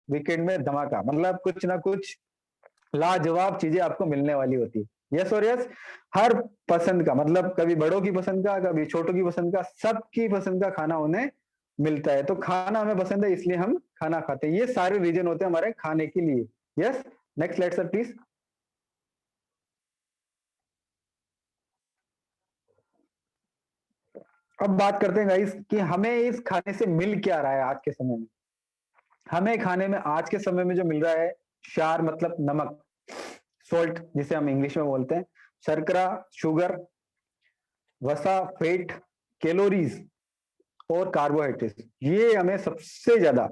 Weekend में धमाका, मतलब कुछ ना कुछ लाजवाब चीजें आपको मिलने वाली होती है। यस और यस, हर पसंद का, मतलब कभी बड़ों की पसंद का, कभी छोटों की पसंद का, सबकी पसंद का खाना उन्हें मिलता है। तो खाना हमें पसंद है, इसलिए हम खाना खाते हैं। ये सारे रीजन होते हैं हमारे खाने के लिए। Yes, next slide sir please. अब बात करते हैं गाइस कि हमें इस खाने से मिल क्या रहा है आज के समय में। हमें खाने में आज के समय में जो मिल रहा है, क्षार मतलब नमक, सोल्ट जिसे हम इंग्लिश में बोलते हैं, शर्करा, शुगर, वसा, फैट, कैलोरीज और कार्बोहाइड्रेट, ये हमें सबसे ज्यादा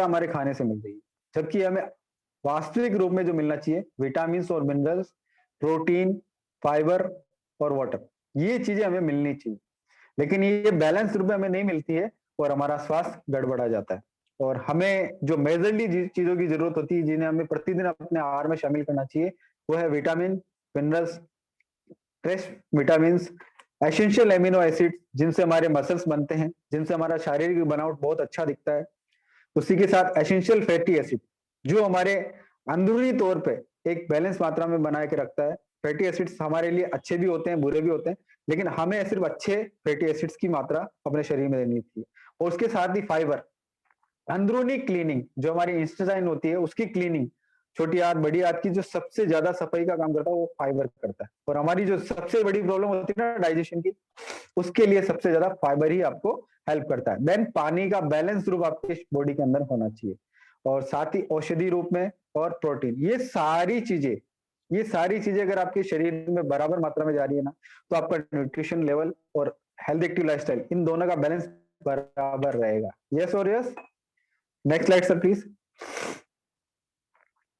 हमारे खाने से मिल रही है। जबकि हमें वास्तविक रूप में जो मिलना चाहिए, विटामिन और मिनरल्स, प्रोटीन, फाइबर और वाटर, ये चीजें हमें मिलनी चाहिए। लेकिन ये बैलेंस रूप में हमें नहीं मिलती है और हमारा स्वास्थ्य गड़बड़ा जाता है। और हमें जो मेजरली चीजों की जरूरत होती है, जिन्हें हमें प्रतिदिन अपने आहार में शामिल करना चाहिए, वो है vitamin, minerals, trace vitamin, essential amino acid जिनसे हमारे मसल्स बनते हैं, जिनसे हमारा शारीरिक बनावट बहुत अच्छा दिखता है। उसी के साथ एसेंशियल फैटी एसिड जो हमारे अंदरूनी तौर पे एक बैलेंस मात्रा में बना के रखता है। फैटी एसिड्स हमारे लिए अच्छे भी होते हैं, बुरे भी होते हैं, लेकिन हमें सिर्फ अच्छे फैटी एसिड्स की मात्रा अपने शरीर में देनी चाहिए। और उसके साथ ही फाइबर, अंदरूनी क्लीनिंग, जो हमारी इंटेस्टाइन होती है उसकी क्लीनिंग, छोटी आंत बड़ी आंत की जो सबसे ज्यादा सफाई का काम करता है वो फाइबर करता है। और हमारी जो सबसे बड़ी प्रॉब्लम होती है ना डाइजेशन की, उसके लिए सबसे ज्यादा फाइबर ही आपको हेल्प करता है। देन पानी का बैलेंस रूप आपके बॉडी के अंदर होना चाहिए, और साथ ही औषधि रूप में और प्रोटीन, ये सारी चीजें अगर आपके शरीर में बराबर मात्रा में जा रही है ना, तो आपका न्यूट्रिशन लेवल और हेल्थ एक्टिव लाइफस्टाइल, इन दोनों का बैलेंस बराबर रहेगा। यस और yes, next slide sir please.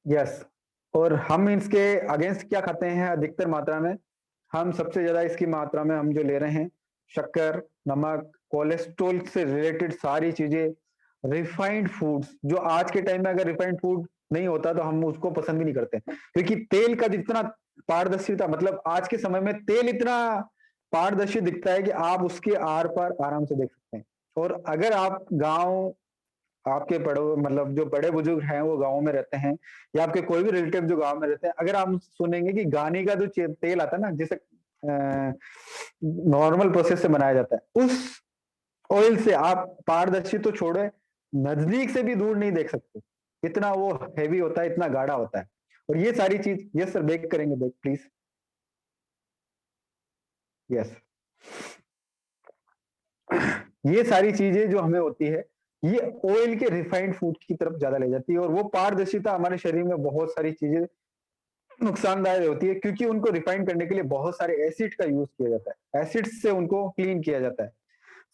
Yes, और हम इसके अगेंस्ट क्या खाते हैं अधिकतर मात्रा में? हम सबसे ज्यादा इसकी मात्रा में हम जो ले रहे हैं, शक्कर, नमक, कोलेस्ट्रॉल से रिलेटेड सारी चीजें, रिफाइंड फूड्स, जो आज के टाइम में अगर रिफाइंड फूड नहीं होता तो हम उसको पसंद भी नहीं करते, क्योंकि तेल का जितना पारदर्शिता, मतलब आज के समय में तेल इतना पारदर्शी दिखता है कि आप उसके आर पार आराम से देख सकते हैं। और अगर आप गांव, आपके बड़ो मतलब जो बड़े बुजुर्ग हैं वो गाँव में रहते हैं, या आपके कोई भी रिलेटिव जो गाँव में रहते हैं, अगर आप सुनेंगे कि गानी का जो तेल आता है ना, जिसे नॉर्मल प्रोसेस से बनाया जाता है, उस ऑयल से आप पारदर्शी तो छोड़े, नजदीक से भी दूर नहीं देख सकते, इतना वो हैवी होता है, इतना गाढ़ा होता है। और ये सारी चीज, यस सर, बेक करेंगे, बेक प्लीज। यस, ये सारी चीजें जो हमें होती है, ये ऑयल के रिफाइंड फूड की तरफ ज्यादा ले जाती है, और वो पारदर्शिता हमारे शरीर में बहुत सारी चीजें नुकसानदायक होती है, क्योंकि उनको रिफाइन करने के लिए बहुत सारे एसिड का यूज किया जाता है, एसिड से उनको क्लीन किया जाता है।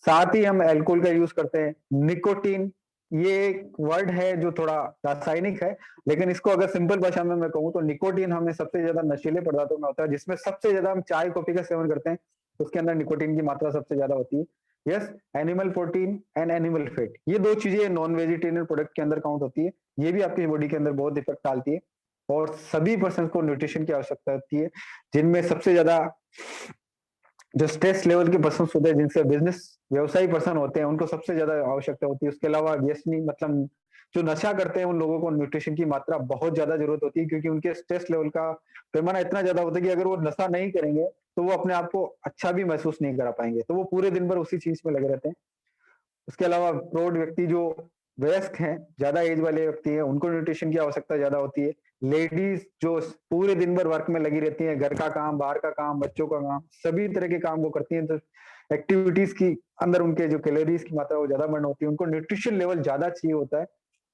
साथ ही हम अल्कोहल का यूज करते हैं, निकोटीन, ये एक वर्ड है जो थोड़ा रासायनिक है, लेकिन इसको अगर सिंपल भाषा में मैं कहूँ तो निकोटीन हमें सबसे ज्यादा नशीले पदार्थों में होता है, जिसमें सबसे ज्यादा हम चाय कॉफी का सेवन करते हैं, उसके अंदर निकोटीन की मात्रा सबसे ज्यादा होती है। Yes, animal protein and animal fat, ये दो चीजें नॉन वेजिटेरियन प्रोडक्ट के अंदर काउंट होती है, ये भी आपकी बॉडी के अंदर बहुत इफेक्ट डालती है। और सभी पर्सन को न्यूट्रिशन की आवश्यकता होती है, जिनमें सबसे ज्यादा जो स्ट्रेस लेवल के पर्सन होते हैं, जिनसे बिजनेस व्यवसायी पर्सन होते हैं, उनको सबसे ज्यादा आवश्यकता होती है। उसके अलावा व्यसनी, मतलब जो नशा करते हैं, उन लोगों को न्यूट्रिशन की मात्रा बहुत ज्यादा जरूरत होती है, क्योंकि उनके स्ट्रेस लेवल का पैमाना इतना ज्यादा होता है कि अगर वो नशा नहीं करेंगे तो वो अपने आप को अच्छा भी महसूस नहीं करा पाएंगे, तो वो पूरे दिन भर उसी चीज में लगे रहते हैं। उसके अलावा प्रौढ़ व्यक्ति, जो वयस्क हैं, ज्यादा एज वाले व्यक्ति हैं, उनको न्यूट्रिशन की आवश्यकता ज्यादा होती है। लेडीज जो पूरे दिन भर वर्क में लगी रहती हैं, घर का काम, बाहर का काम, बच्चों का काम, सभी तरह के काम वो करती हैं, तो एक्टिविटीज की अंदर उनके जो कैलोरीज की मात्रा वो ज्यादा बर्न होती है, उनको न्यूट्रिशन लेवल ज्यादा चाहिए होता है।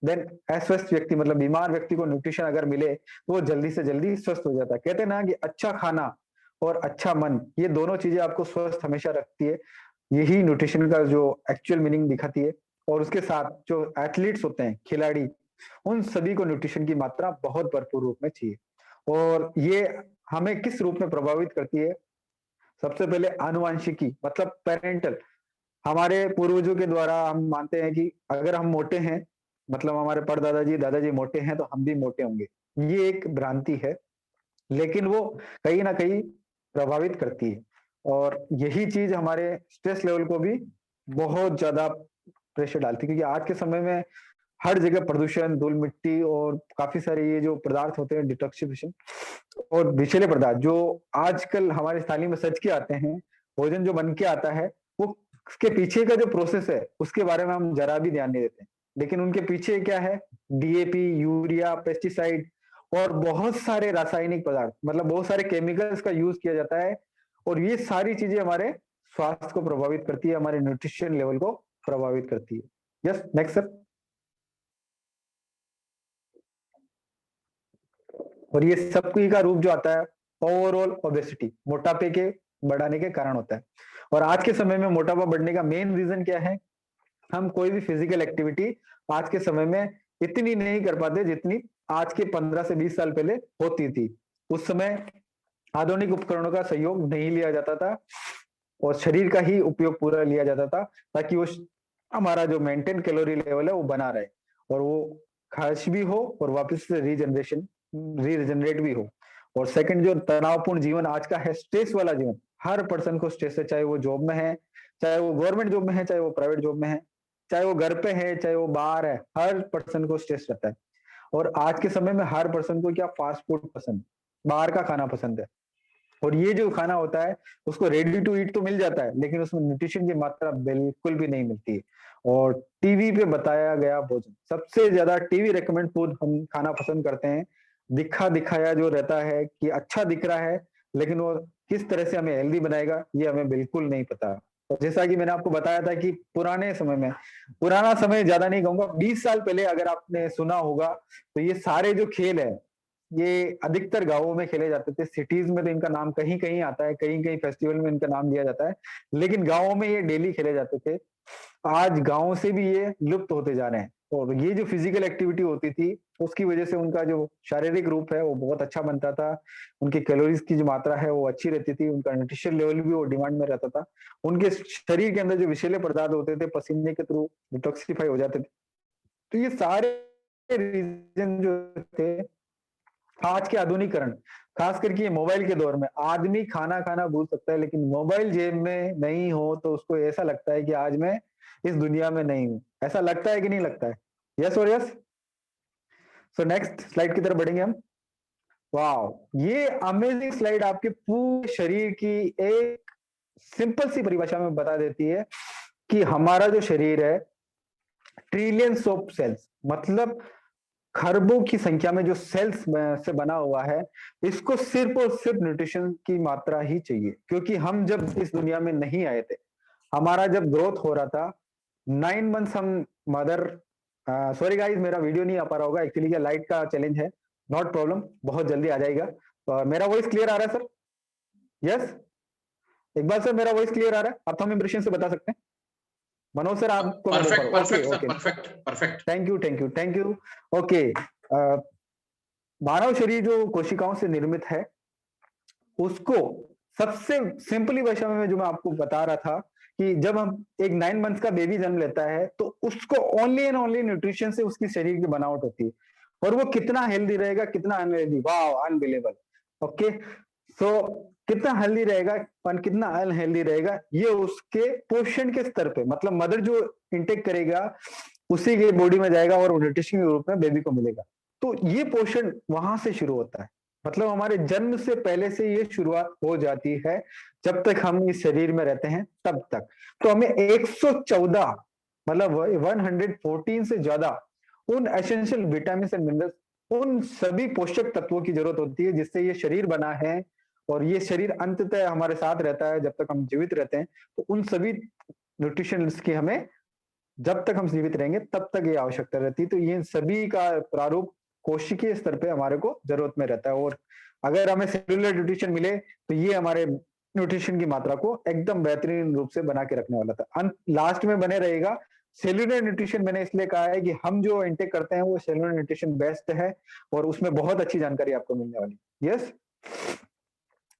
देन अस्वस्थ व्यक्ति, मतलब बीमार व्यक्ति को न्यूट्रिशन अगर मिले तो वो जल्दी से जल्दी स्वस्थ हो जाता है। कहते हैं ना कि अच्छा खाना और अच्छा मन, ये दोनों चीजें आपको स्वस्थ हमेशा रखती है, यही न्यूट्रिशन का जो एक्चुअल मीनिंग दिखाती है। और उसके साथ जो एथलीट्स होते हैं, खिलाड़ी, उन सभी को न्यूट्रिशन की मात्रा बहुत भरपूर रूप में चाहिए। और ये हमें किस रूप में प्रभावित करती है? सबसे पहले आनुवंशिकी, मतलब पेरेंटल, हमारे पूर्वजों के द्वारा हम मानते हैं कि अगर हम मोटे हैं, मतलब हमारे परदादाजी दादाजी मोटे हैं, तो हम भी मोटे होंगे। ये एक भ्रांति है, लेकिन वो कहीं ना कहीं प्रभावित करती है। और यही चीज हमारे स्ट्रेस लेवल को भी बहुत ज्यादा प्रेशर डालती है, क्योंकि आज के समय में हर जगह प्रदूषण, धूल मिट्टी और काफी सारे ये जो पदार्थ होते हैं डिटॉक्सिफिकेशन और विषैले पदार्थ जो आजकल हमारी थाली में सज के आते हैं, भोजन जो बन के आता है, वो उसके पीछे का जो प्रोसेस है उसके बारे में हम जरा भी ध्यान नहीं देते। लेकिन उनके पीछे क्या है, डीएपी, यूरिया, पेस्टिसाइड और बहुत सारे रासायनिक पदार्थ, मतलब बहुत सारे केमिकल्स का यूज किया जाता है, और ये सारी चीजें हमारे स्वास्थ्य को प्रभावित करती है, हमारे न्यूट्रिशन लेवल को प्रभावित करती है। Yes, next sir. और ये सबकी का रूप जो आता है ओवरऑल ओबेसिटी, मोटापे के बढ़ाने के कारण होता है। और आज के समय में मोटापा बढ़ने का मेन रीजन क्या है, हम कोई भी फिजिकल एक्टिविटी आज के समय में इतनी नहीं कर पाते जितनी आज के 15 से 20 साल पहले होती थी। उस समय आधुनिक उपकरणों का सहयोग नहीं लिया जाता था और शरीर का ही उपयोग पूरा लिया जाता था, ताकि वो हमारा जो मेंटेन कैलोरी लेवल है वो बना रहे और वो खर्च भी हो और वापस से रीजनरेट भी हो। और सेकंड, जो तनावपूर्ण जीवन आज का है, स्ट्रेस वाला जीवन, हर पर्सन को स्ट्रेस है, चाहे वो जॉब में है, चाहे वो गवर्नमेंट जॉब में है, चाहे वो प्राइवेट जॉब में है, चाहे वो घर पे है, चाहे वो बाहर है, हर पर्सन को स्ट्रेस रहता है। और आज के समय में हर पर्सन को क्या, फास्ट फूड पसंद, बाहर का खाना पसंद है। और ये जो खाना होता है उसको रेडी टू ईट तो मिल जाता है, लेकिन उसमें न्यूट्रिशन की मात्रा बिल्कुल भी नहीं मिलती है। और टीवी पे बताया गया भोजन, सबसे ज्यादा टीवी रेकमेंड फूड हम खाना पसंद करते हैं, दिखा दिखाया जो रहता है कि अच्छा दिख रहा है, लेकिन वो किस तरह से हमें हेल्दी बनाएगा ये हमें बिल्कुल नहीं पता। तो जैसा कि मैंने आपको बताया था कि पुराने समय में, पुराना समय ज्यादा नहीं कहूंगा, 20 साल पहले अगर आपने सुना होगा तो ये सारे जो खेल है ये अधिकतर गांवों में खेले जाते थे। सिटीज में तो इनका नाम कहीं कहीं आता है, कहीं कहीं फेस्टिवल में इनका नाम लिया जाता है, लेकिन गांवों में ये डेली खेले जाते थे। आज गांव से भी ये लुप्त होते जा रहे हैं। और ये जो फिजिकल एक्टिविटी होती थी उसकी वजह से उनका जो शारीरिक रूप है वो बहुत अच्छा बनता था, उनकी कैलोरीज की जो मात्रा है वो अच्छी रहती थी, उनका न्यूट्रिशन लेवल भी वो डिमांड में रहता था, उनके शरीर के अंदर जो विषैले पदार्थ होते थे पसीने के थ्रू डिटॉक्सिफाई हो जाते थे। तो ये सारे रीजन जो थे, आज के आधुनिकरण, खास करके ये मोबाइल के दौर में, आदमी खाना खाना भूल सकता है लेकिन मोबाइल जेब में नहीं हो तो उसको ऐसा लगता है कि आज मैं इस दुनिया में नहीं हूं। ऐसा लगता है कि नहीं लगता है? यस और यस। सो नेक्स्ट स्लाइड की तरफ बढ़ेंगे हम। वाह, ये अमेजिंग स्लाइड आपके पूरे शरीर की एक सिंपल सी परिभाषा में बता देती है कि हमारा जो शरीर है ट्रिलियंस ऑफ सेल्स, मतलब खरबों की संख्या में जो सेल्स से बना हुआ है, इसको सिर्फ और सिर्फ न्यूट्रिशन की मात्रा ही चाहिए। क्योंकि हम जब इस दुनिया में नहीं आए थे, हमारा जब ग्रोथ हो रहा था, 9 मंथ्स हम मदर, सॉरी गाइस मेरा वीडियो नहीं आ पा रहा होगा, एक्चुअली क्या लाइट का चैलेंज है, नॉट प्रॉब्लम, बहुत जल्दी आ जाएगा। मेरा वॉइस क्लियर आ रहा है सर? यस, एक बार सर मेरा वॉइस क्लियर आ रहा है? आप थंब इंप्रेशन से बता सकते हैं। मनोज सर आपको मैं देख पा परफेक्ट, रहा हूँ। Okay perfect sir, okay, perfect, perfect. Thank you thank you thank you. Okay, मानव शरीर जो कोशिकाओं से निर्मित है, उसको सबसे सिंपली भाषा में जो मैं आपको बता रहा था कि जब हम एक 9 मंथ का बेबी जन्म लेता है तो उसको ओनली एंड ओनली न्यूट्रिशन से उसकी शरीर की बनावट होती है, और वो कितना हेल्दी रहेगा कितना अनहेल्दी, वाह अनबिलीवेबल। ओके, सो कितना हेल्दी रहेगा और कितना अनहेल्दी रहेगा ये उसके पोषण के स्तर पे, मतलब मदर जो इंटेक करेगा उसी के बॉडी में जाएगा और न्यूट्रिशन के रूप में बेबी को मिलेगा। तो ये पोषण वहां से शुरू होता है, मतलब हमारे जन्म से पहले से ये शुरुआत हो जाती है, जब तक हम इस शरीर में रहते हैं तब तक। तो हमें 114, मतलब 114 से ज्यादा उन एसेंशियल विटामिन एंड मिनरल्स, उन सभी पोषक तत्वों की जरूरत होती है जिससे ये शरीर बना है, और ये शरीर अंततः हमारे साथ रहता है जब तक हम जीवित रहते हैं। तो उन सभी न्यूट्रिशन की हमें, जब तक हम जीवित रहेंगे तब तक ये आवश्यकता रहती है। तो ये सभी का प्रारूप कोशिकीय स्तर पे हमारे को जरूरत में रहता है, और अगर हमें सेलुलर न्यूट्रिशन मिले तो ये हमारे न्यूट्रिशन की मात्रा को एकदम बेहतरीन रूप से बना के रखने वाला था। लास्ट में बने रहेगा सेलुलर न्यूट्रिशन। मैंने इसलिए कहा है कि हम जो इंटेक करते हैं वो सेलुलर न्यूट्रिशन बेस्ट है, और उसमें बहुत अच्छी जानकारी आपको मिलने वाली। यस,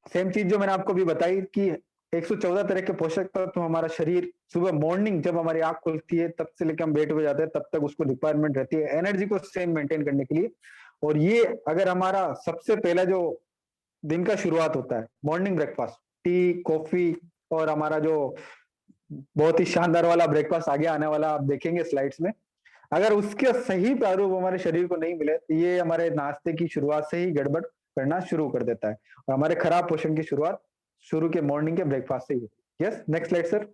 सेम चीज जो मैंने आपको भी बताई कि 114 तरह के पोषक तत्व तो हमारा शरीर सुबह मॉर्निंग जब हमारी आंख खुलती है तब से लेकर हम बेड पे जाते हैं तब तक उसको रिक्वायरमेंट रहती है एनर्जी को सेम मेंटेन करने के लिए। और ये अगर हमारा सबसे पहला जो दिन का शुरुआत होता है, मॉर्निंग ब्रेकफास्ट, टी कॉफी और हमारा जो बहुत ही शानदार वाला ब्रेकफास्ट आगे आने वाला आप देखेंगे स्लाइड्स में। अगर उसके सही प्रारूप हमारे शरीर को नहीं मिले तो ये हमारे नाश्ते की शुरुआत से ही गड़बड़ करना शुरू कर देता है और हमारे खराब पोषण की शुरुआत शुरू के मॉर्निंग के ब्रेकफास्ट से ही होती है। Yes, next slide sir.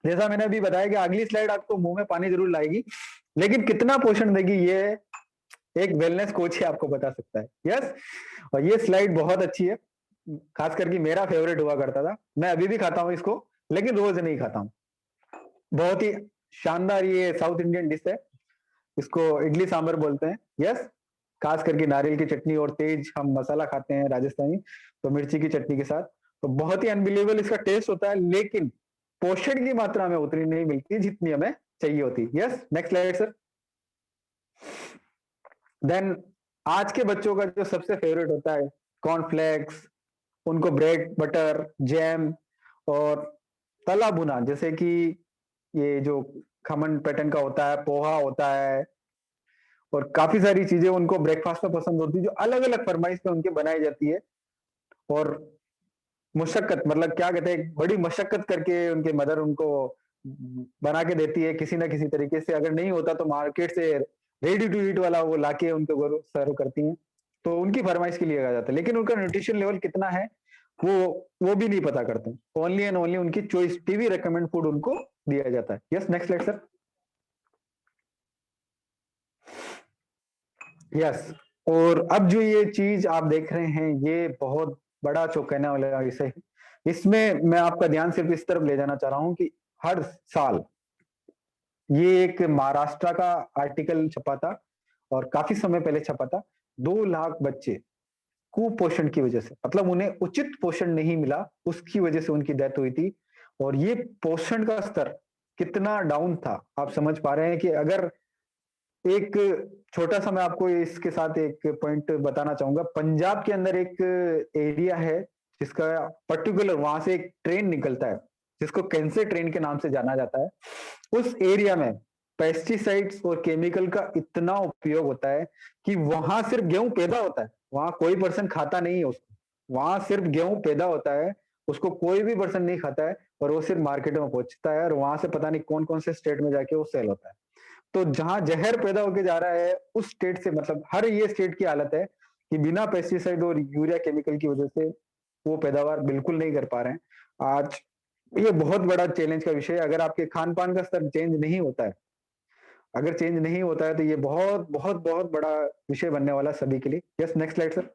जैसा मैंने अभी बताया कि अगली स्लाइड आपको मुंह में पानी जरूर लाएगी, लेकिन कितना पोषण देगी ये एक वेलनेस कोच ही आपको बता सकता है। यस, और ये स्लाइड बहुत अच्छी है, खास करके मेरा फेवरेट हुआ करता था। मैं अभी भी खाता हूँ इसको, लेकिन रोज नहीं खाता हूँ। बहुत ही शानदार ये साउथ इंडियन डिश है, इसको इडली सांभर बोलते हैं। यस, खास करके नारियल की चटनी और तेज हम मसाला खाते हैं राजस्थानी, तो मिर्ची की चटनी के साथ, तो बहुत ही अनबिलीवेबल इसका टेस्ट होता है, लेकिन पोषण की मात्रा हमें उतनी नहीं मिलती जितनी हमें चाहिए होती। Yes, next slide sir. Then आज के बच्चों का जो सबसे फेवरेट होता है कॉर्नफ्लेक्स, उनको ब्रेड बटर जैम और तला भुना, जैसे कि ये जो खमन पैटर्न का होता है, पोहा होता है, और काफी सारी चीजें उनको ब्रेकफास्ट में पसंद होती है जो अलग अलग फरमाइश में उनके बनाई जाती है। और मुशक्कत, मतलब क्या कहते हैं, बड़ी मशक्कत करके उनके मदर उनको बना के देती है किसी ना किसी तरीके से। अगर नहीं होता तो मार्केट से रेडी टू ईट वाला वो लाके उनको सर्व करती हैं, तो उनकी फरमाइश के लिए कहा जाता है, लेकिन उनका न्यूट्रिशन लेवल कितना है वो वो भी नहीं पता करते। ओनली एंड ओनली उनकी चॉइस टीवी रेकमेंड फूड उनको दिया जाता है। Yes, next slide sir. Yes, और अब जो ये चीज आप देख रहे हैं ये बहुत बड़ा चौंकाने वाला विषय है। इसमें मैं आपका ध्यान सिर्फ इस तरफ ले जाना चाह रहा हूं कि हर साल ये एक महाराष्ट्र का आर्टिकल छपा था और काफी समय पहले छपा था। 2 लाख बच्चे कुपोषण की वजह से, मतलब उन्हें उचित पोषण नहीं मिला, उसकी वजह से उनकी डेथ हुई थी। और ये पोषण का स्तर कितना डाउन था आप समझ पा रहे हैं कि अगर एक छोटा सा मैं आपको इसके साथ एक पॉइंट बताना चाहूंगा। पंजाब के अंदर एक एरिया है जिसका पर्टिकुलर, वहां से एक ट्रेन निकलता है जिसको कैंसर ट्रेन के नाम से जाना जाता है। उस एरिया में पेस्टिसाइड्स और केमिकल का इतना उपयोग होता है कि वहां सिर्फ गेहूं पैदा होता है, वहां कोई पर्सन खाता नहीं है उसको, वहां सिर्फ गेहूं पैदा होता है, उसको कोई भी पर्सन नहीं खाता है, और वो सिर्फ मार्केट में पहुंचता है और वहां से पता नहीं कौन कौन से स्टेट में जाके वो सेल होता है। तो जहां जहर पैदा होके जा रहा है उस स्टेट से, मतलब हर ये स्टेट की हालत है कि बिना पेस्टिसाइड और यूरिया केमिकल की वजह से वो पैदावार बिल्कुल नहीं कर पा रहे हैं। आज ये बहुत बड़ा चैलेंज का विषय है। अगर आपके खान पान का स्तर चेंज नहीं होता है, अगर चेंज नहीं होता है तो ये बहुत बहुत बहुत बड़ा विषय बनने वाला सभी के लिए। Yes, next slide sir.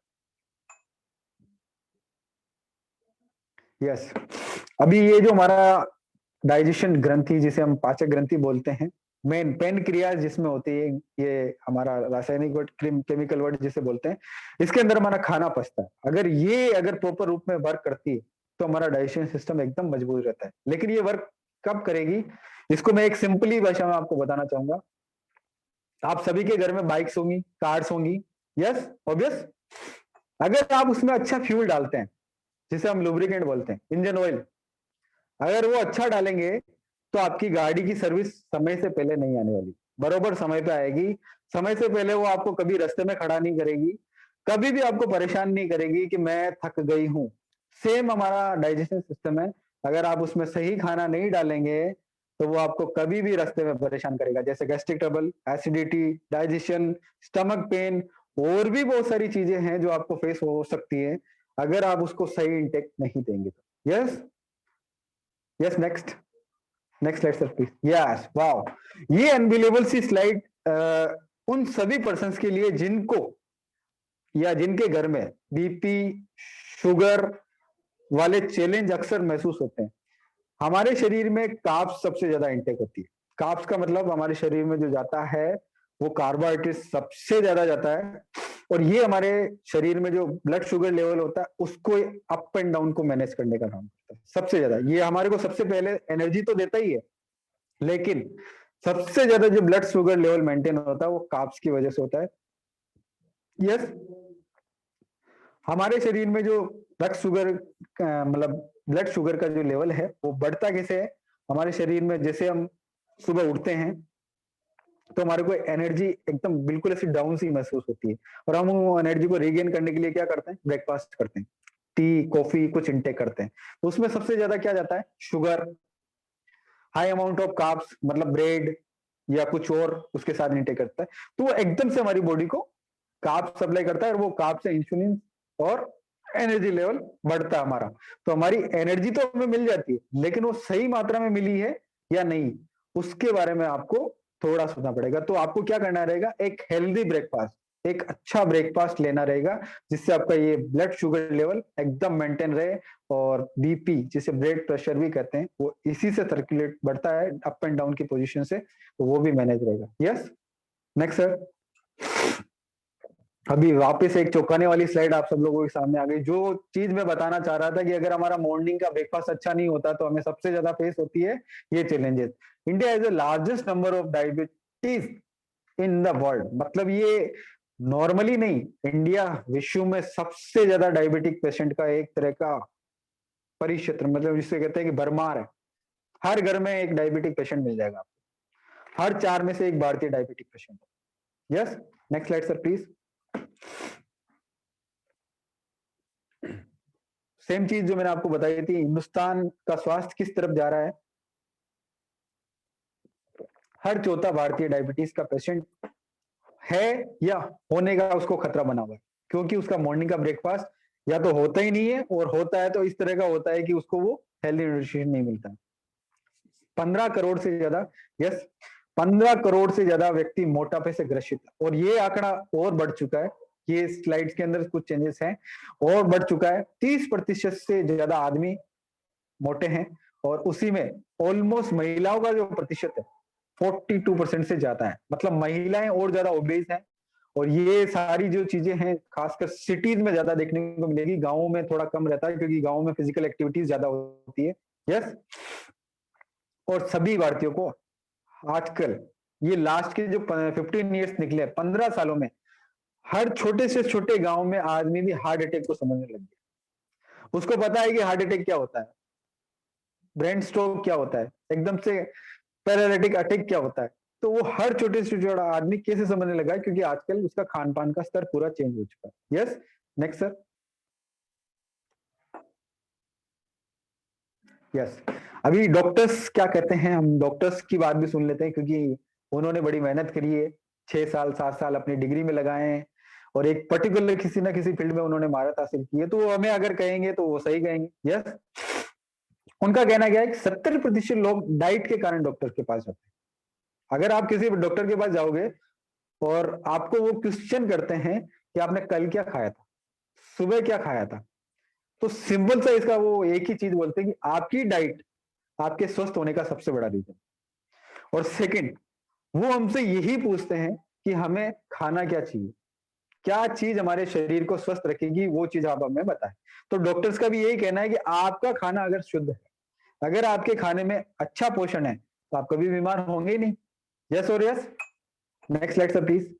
Yes, अभी ये जो हमारा डाइजेशन ग्रंथि, जिसे हम पाचक ग्रंथि बोलते हैं, मेन पेनक्रियाज जिसमें होती है, ये हमारा रासायनिक वर्ड, केमिकल वर्ड जिसे बोलते हैं, इसके अंदर हमारा खाना पचता है। अगर प्रॉपर रूप में वर्क करती है तो हमारा डाइजेशन सिस्टम एकदम मजबूत रहता है। लेकिन ये वर्क कब करेगी, इसको मैं एक सिंपली भाषा में आपको बताना चाहूंगा। आप सभी के घर में बाइक्स होंगी, कार्स होंगी। Yes, obvious. अगर आप उसमें अच्छा फ्यूल डालते हैं, जिसे हम लुब्रिकेंट बोलते हैं, इंजन ऑयल, अगर वो अच्छा डालेंगे तो आपकी गाड़ी की सर्विस समय से पहले नहीं आने वाली, बरोबर समय पे आएगी। समय से पहले वो आपको कभी रास्ते में खड़ा नहीं करेगी, कभी भी आपको परेशान नहीं करेगी कि मैं थक गई हूं। सेम हमारा डाइजेशन सिस्टम है, अगर आप उसमें सही खाना नहीं डालेंगे तो वो आपको कभी भी रास्ते में परेशान करेगा, जैसे gastric trouble, acidity, digestion, stomach pain, और भी बहुत सारी चीजें हैं जो आपको फेस हो सकती है अगर आप उसको सही इंटेक नहीं देंगे तो। Yes, yes, next next slide sir please. Yes, wow, ये अनबिलीवेबल सी स्लाइड उन सभी पर्सन्स के लिए जिनको या जिनके घर में बीपी, शुगर वाले चैलेंज अक्सर महसूस होते हैं। हमारे शरीर में कार्ब्स सबसे ज्यादा इंटेक होती है। कार्ब्स का मतलब हमारे शरीर में जो जाता है वो कार्बोहाइड्रेट सबसे ज्यादा जाता है, और ये हमारे शरीर में जो ब्लड शुगर लेवल होता है उसको अप एंड डाउन को मैनेज करने का काम करता है सबसे ज्यादा। ये हमारे को सबसे पहले एनर्जी तो देता ही है, लेकिन सबसे ज्यादा जो ब्लड शुगर लेवल मेंटेन होता है वो कार्ब्स की वजह से होता है। यस, हमारे शरीर में जो ब्लड शुगर, मतलब ब्लड शुगर का जो लेवल है वो बढ़ता कैसे है हमारे शरीर में, जैसे हम सुबह उठते हैं तो हमारे को एनर्जी एकदम बिल्कुल ऐसी डाउन सी महसूस होती है, और हम वो एनर्जी को रीगेन करने के लिए क्या करते हैं, ब्रेकफास्ट करते हैं। टी कॉफी कुछ इंटेक करते हैं, तो उसमें सबसे ज्यादा क्या जाता है, sugar, high amount of carbs मतलब ब्रेड या कुछ और उसके साथ इंटेक करता है, तो वो एकदम से हमारी बॉडी को कार्ब सप्लाई करता है और वो कार्ब से इंसुलिन और एनर्जी लेवल बढ़ता है हमारा। तो हमारी एनर्जी तो हमें मिल जाती है, लेकिन वो सही मात्रा में मिली है या नहीं, उसके बारे में आपको थोड़ा सोचना पड़ेगा। तो आपको क्या करना रहेगा, एक हेल्दी ब्रेकफास्ट, एक अच्छा ब्रेकफास्ट लेना रहेगा, जिससे आपका ये ब्लड शुगर लेवल एकदम मेंटेन रहे, और बीपी जिसे ब्लड प्रेशर भी कहते हैं वो इसी से सर्कुलेट बढ़ता है अप एंड डाउन की पोजीशन से, तो वो भी मैनेज रहेगा। Yes, next sir. अभी वापस एक चौंकाने वाली स्लाइड आप सब लोगों के सामने आ गई। जो चीज मैं बताना चाह रहा था कि अगर हमारा मॉर्निंग का ब्रेकफास्ट अच्छा नहीं होता तो हमें सबसे ज्यादा फेस होती है ये challenges. India is the largest number of diabetes in the world, मतलब ये नॉर्मली नहीं, इंडिया विश्व में सबसे ज्यादा डायबिटिक पेशेंट का एक तरह का परिक्षेत्र, मतलब जिसे कहते हैं कि भरमार है। हर घर में एक डायबिटिक पेशेंट मिल जाएगा आपको, हर 4 में से एक भारतीय डायबिटिक पेशेंट है। Yes, next slide sir please. Same चीज जो मैंने आपको बताई थी, हिंदुस्तान का स्वास्थ्य किस तरफ जा रहा है, हर चौथा भारतीय डायबिटीज का पेशेंट है या होने का उसको खतरा बना हुआ है, क्योंकि उसका मॉर्निंग का ब्रेकफास्ट या तो होता ही नहीं है, और होता है तो इस तरह का होता है कि उसको वो हेल्दी न्यूट्रिशन नहीं मिलता। 15 करोड़ से ज्यादा, यस, 15 करोड़ से ज्यादा व्यक्ति मोटापे से ग्रसित है, और ये आंकड़ा और बढ़ चुका है, ये स्लाइड्स के अंदर कुछ चेंजेस हैं, और बढ़ चुका है। 30% से ज्यादा आदमी मोटे हैं, और उसी में ऑलमोस्ट महिलाओं का जो प्रतिशत है 42% से ज्यादा है, मतलब महिलाएं और ज्यादा ओबेस हैं। और ये सारी जो चीजें हैं खासकर सिटीज में ज्यादा देखने को मिलेगी, गांवों में थोड़ा कम रहता है क्योंकि गांवों में फिजिकल एक्टिविटीज ज्यादा होती है। यस, और सभी भारतीयों को आजकल ये लास्ट के जो 15 ईयर्स निकले, 15 सालों में हर छोटे से छोटे गांव में आदमी भी हार्ट अटैक को समझने लग गया। उसको पता है कि हार्ट अटैक क्या होता है, ब्रेन स्ट्रोक क्या होता है, एकदम से पैरालिटिक अटैक क्या होता है। तो वो हर छोटे से छोटा आदमी कैसे समझने लगा है, क्योंकि आजकल उसका खान पान का स्तर पूरा चेंज हो चुका है। Yes, next sir. यस, अभी डॉक्टर्स क्या कहते हैं, हम डॉक्टर्स की बात भी सुन लेते हैं, क्योंकि उन्होंने बड़ी मेहनत करी है, 6 साल 7 साल अपनी डिग्री में लगाए हैं, और एक पर्टिकुलर किसी ना किसी फील्ड में उन्होंने महारत हासिल की है, तो वो हमें अगर कहेंगे तो वो सही कहेंगे। यस, उनका कहना क्या है कि 70% लोग डाइट के कारण डॉक्टर के पास जाते हैं। अगर आप किसी डॉक्टर के पास जाओगे और आपको वो क्वेश्चन करते हैं कि आपने कल क्या खाया था, सुबह क्या खाया था, तो सिंपल सा इसका वो एक ही चीज बोलते हैं कि आपकी डाइट आपके स्वस्थ होने का सबसे बड़ा रीजन। और सेकंड, वो हमसे यही पूछते हैं कि हमें खाना क्या चाहिए, क्या चीज हमारे शरीर को स्वस्थ रखेगी, वो चीज आप हमें बताएं। तो डॉक्टर्स का भी यही कहना है कि आपका खाना अगर शुद्ध है, अगर आपके खाने में अच्छा पोषण है, तो आप कभी बीमार होंगे ही नहीं। यस और yes, next slide sir please.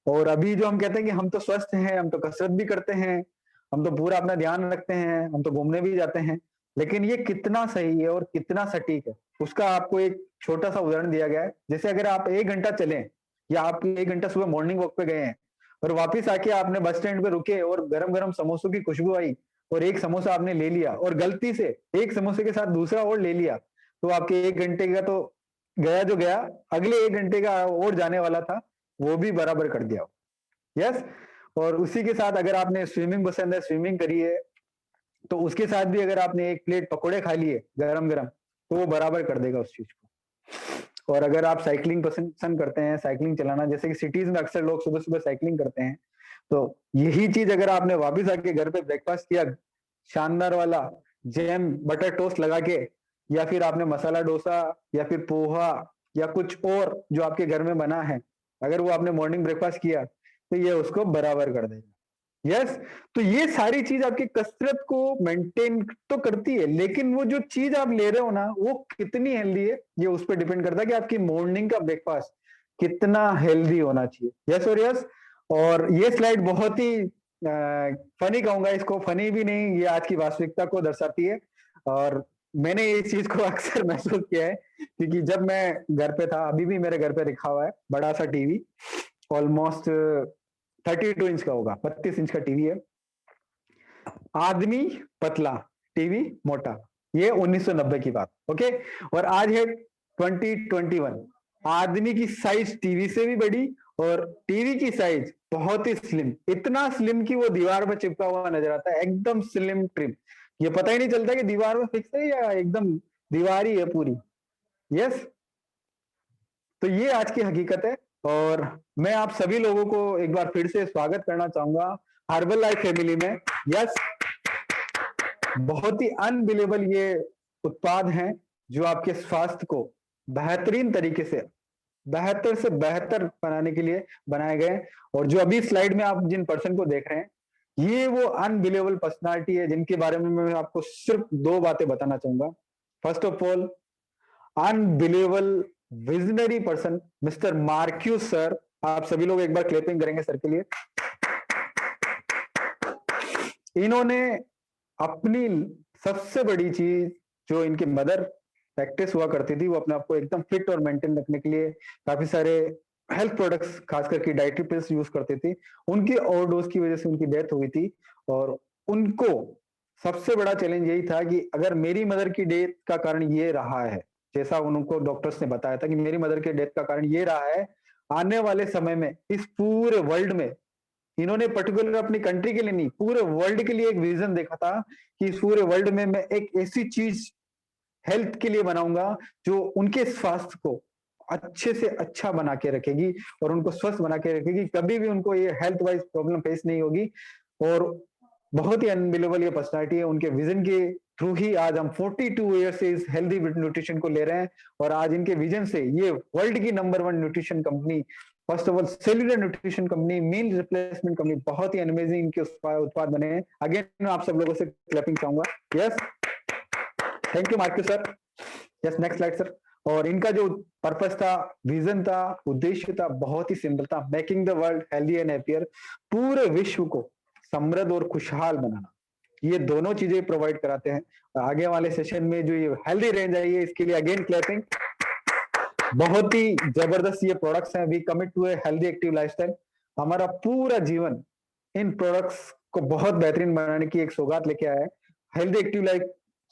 और अभी जो हम कहते हैं कि हम तो स्वस्थ हैं, हम तो कसरत भी करते हैं, हम तो पूरा अपना ध्यान रखते हैं, हम तो घूमने भी जाते हैं, लेकिन ये कितना सही है और कितना सटीक है, उसका आपको एक छोटा सा उदाहरण दिया गया है। जैसे अगर आप 1 घंटा चलें, या आप 1 घंटा सुबह मॉर्निंग वॉक पे गए हैं, और वापिस आके आपने बस स्टैंड पे रुके और गरम गरम समोसों की खुशबू आई, और एक समोसा आपने ले लिया, और गलती से एक समोसे के साथ दूसरा और ले लिया, तो आपके 1 घंटे का तो गया जो गया, अगले 1 घंटे का और जाने वाला था वो भी बराबर कर दिया। यस, और उसी के साथ अगर आपने स्विमिंग पसंद है, स्विमिंग करी है, तो उसके साथ भी अगर आपने एक प्लेट पकोड़े खा लिए गरम गरम, तो वो बराबर कर देगा उस चीज को। और अगर आप साइकिलिंग पसंद करते हैं, साइकिलिंग चलाना, जैसे कि सिटीज में अक्सर लोग सुबह सुबह साइकिलिंग करते हैं, तो यही चीज अगर आपने वापस आके घर पे ब्रेकफास्ट किया, शानदार वाला जैम बटर टोस्ट लगा के, या फिर आपने मसाला डोसा या फिर पोहा या कुछ और जो आपके घर में बना है, अगर वो आपने मॉर्निंग ब्रेकफास्ट किया, तो ये उसको बराबर कर देगा। यस, तो ये सारी चीज आपकी कसरत को मेंटेन तो करती है, लेकिन वो जो चीज आप ले रहे हो ना, वो कितनी हेल्दी है, ये उस पर डिपेंड करता है कि आपकी मॉर्निंग का ब्रेकफास्ट कितना हेल्दी होना चाहिए। यस और यस, और ये स्लाइड बहुत ही फनी कहूंगा इसको, फनी भी नहीं, ये आज की वास्तविकता को दर्शाती है। और मैंने इस चीज को अक्सर महसूस किया है, क्योंकि जब मैं घर पे था, अभी भी मेरे घर पे रखा हुआ है बड़ा सा टीवी, ऑलमोस्ट 32 इंच का होगा, 32 इंच का टीवी है। आदमी पतला, टीवी मोटा। ये 1990 की बात, ओके। और आज है 2021। आदमी की साइज टीवी से भी बड़ी और टीवी की साइज बहुत ही स्लिम, इतना स्लिम कि वो दीवार पर चिपका हुआ नजर आता है, एकदम स्लिम ट्रिम। ये पता ही नहीं चलता कि दीवार में फिक्स है या एकदम दीवार ही है पूरी। यस, तो ये आज की हकीकत है। और मैं आप सभी लोगों को एक बार फिर से स्वागत करना चाहूंगा हर्बल लाइफ फैमिली में। यस, बहुत ही अनबिलीवेबल ये उत्पाद हैं जो आपके स्वास्थ्य को बेहतरीन तरीके से बेहतर से बेहतर बनाने के लिए बनाए गए। और जो अभी स्लाइड में आप जिन पर्सन को देख रहे हैं, ये वो अनबिलीवेबल पर्सनालिटी है जिनके बारे में मैं आपको सिर्फ दो बातें बताना चाहूंगा। First of all, unbelievable visionary person mister Marcus sir. आप सभी लोग एक बार क्लैपिंग करेंगे सर के लिए। इन्होंने अपनी सबसे बड़ी चीज जो इनकी मदर प्रैक्टिस हुआ करती थी, वो अपने आप को एकदम फिट और मेंटेन रखने के लिए काफी सारे हेल्थ प्रोडक्ट्स खास करके डाइटरी पिल्स यूज करती थी। उनकी ओवरडोज की वजह से उनकी डेथ हुई थी। और उनको सबसे बड़ा चैलेंज यही था कि अगर मेरी मदर की डेथ का कारण ये रहा है, जैसा उनको डॉक्टर्स ने बताया था कि मेरी मदर के डेथ का कारण ये रहा है, आने वाले समय में इस पूरे वर्ल्ड में, इन्होंने पर्टिकुलर अपनी कंट्री के लिए नहीं, पूरे वर्ल्ड के लिए एक विजन देखा था कि इस पूरे वर्ल्ड में मैं एक ऐसी चीज हेल्थ के लिए बनाऊंगा जो उनके स्वास्थ्य को अच्छे से अच्छा बना के रखेगी और उनको स्वस्थ बना के रखेगी, कभी भी उनको ये हेल्थ वाइज प्रॉब्लम फेस नहीं होगी। और बहुत ही अनबिलीवेबल ये पर्सनालिटी है, उनके विजन के थ्रू ही आज हम 42 ईयर से इस हेल्दी न्यूट्रिशन को ले रहे हैं। और आज इनके विजन से ये वर्ल्ड की number 1 nutrition company, first of all cellular nutrition company, meal replacement company, बहुत ही अमेजिंग इनके उत्पाद बने हैं। अगेन मैं आप सब लोगों से क्लैपिंग चाहूंगा। Yes, thank you marquee sir. Yes, next slide sir. और इनका जो पर्पस था, विजन था, उद्देश्य था, बहुत ही सिंपल था, making the world healthy and happier. पूरे विश्व को समृद्ध और खुशहाल बनाना, ये दोनों चीजें प्रोवाइड कराते हैं। आगे वाले सेशन में जो ये हेल्दी रेंज आई है, इसके लिए अगेन क्लैपिंग। बहुत ही जबरदस्त ये प्रोडक्ट्स हैं। We commit to a healthy active lifestyle. हमारा पूरा जीवन इन प्रोडक्ट्स को बहुत बेहतरीन बनाने की एक सौगात लेके आया है। हेल्दी एक्टिव लाइफ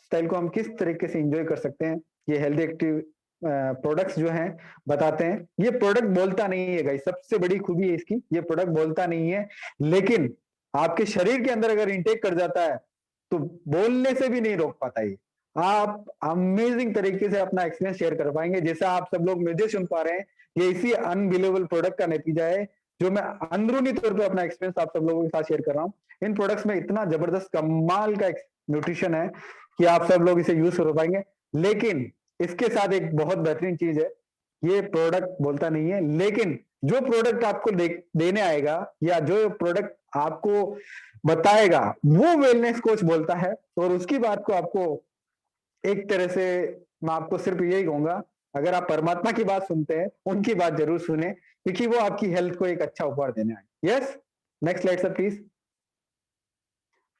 स्टाइल को हम किस तरीके से एंजॉय कर सकते हैं, ये हेल्दी एक्टिव प्रोडक्ट्स जो हैं बताते हैं। ये प्रोडक्ट बोलता नहीं है गाइस, सबसे बड़ी खूबी है इसकी, ये प्रोडक्ट बोलता नहीं है, लेकिन आपके शरीर के अंदर अगर इंटेक कर जाता है तो बोलने से भी नहीं रोक पाता ये। आप अमेजिंग तरीके से अपना एक्सपीरियंस शेयर कर पाएंगे, जैसा आप सब लोग मुझे सुन पा रहे हैं। ये इसी अनबिलीवेबल प्रोडक्ट का नतीजा है जो मैं अंदरूनी तौर पे अपना एक्सपीरियंस आप सब लोगों के साथ शेयर कर रहा हूँ। इन प्रोडक्ट्स में इतना जबरदस्त कमाल का न्यूट्रिशन है कि आप सब लोग इसे यूज कर पाएंगे। लेकिन इसके साथ एक बहुत बेहतरीन चीज है, ये प्रोडक्ट बोलता नहीं है, लेकिन जो प्रोडक्ट आपको देने आएगा या जो प्रोडक्ट आपको बताएगा वो वेलनेस कोच बोलता है। और उसकी बात को आपको एक तरह से, मैं आपको सिर्फ यही कहूंगा, अगर आप परमात्मा की बात सुनते हैं, उनकी बात जरूर सुने, क्योंकि वो आपकी हेल्थ को एक अच्छा उपहार देने आए। Yes, next slide sir please.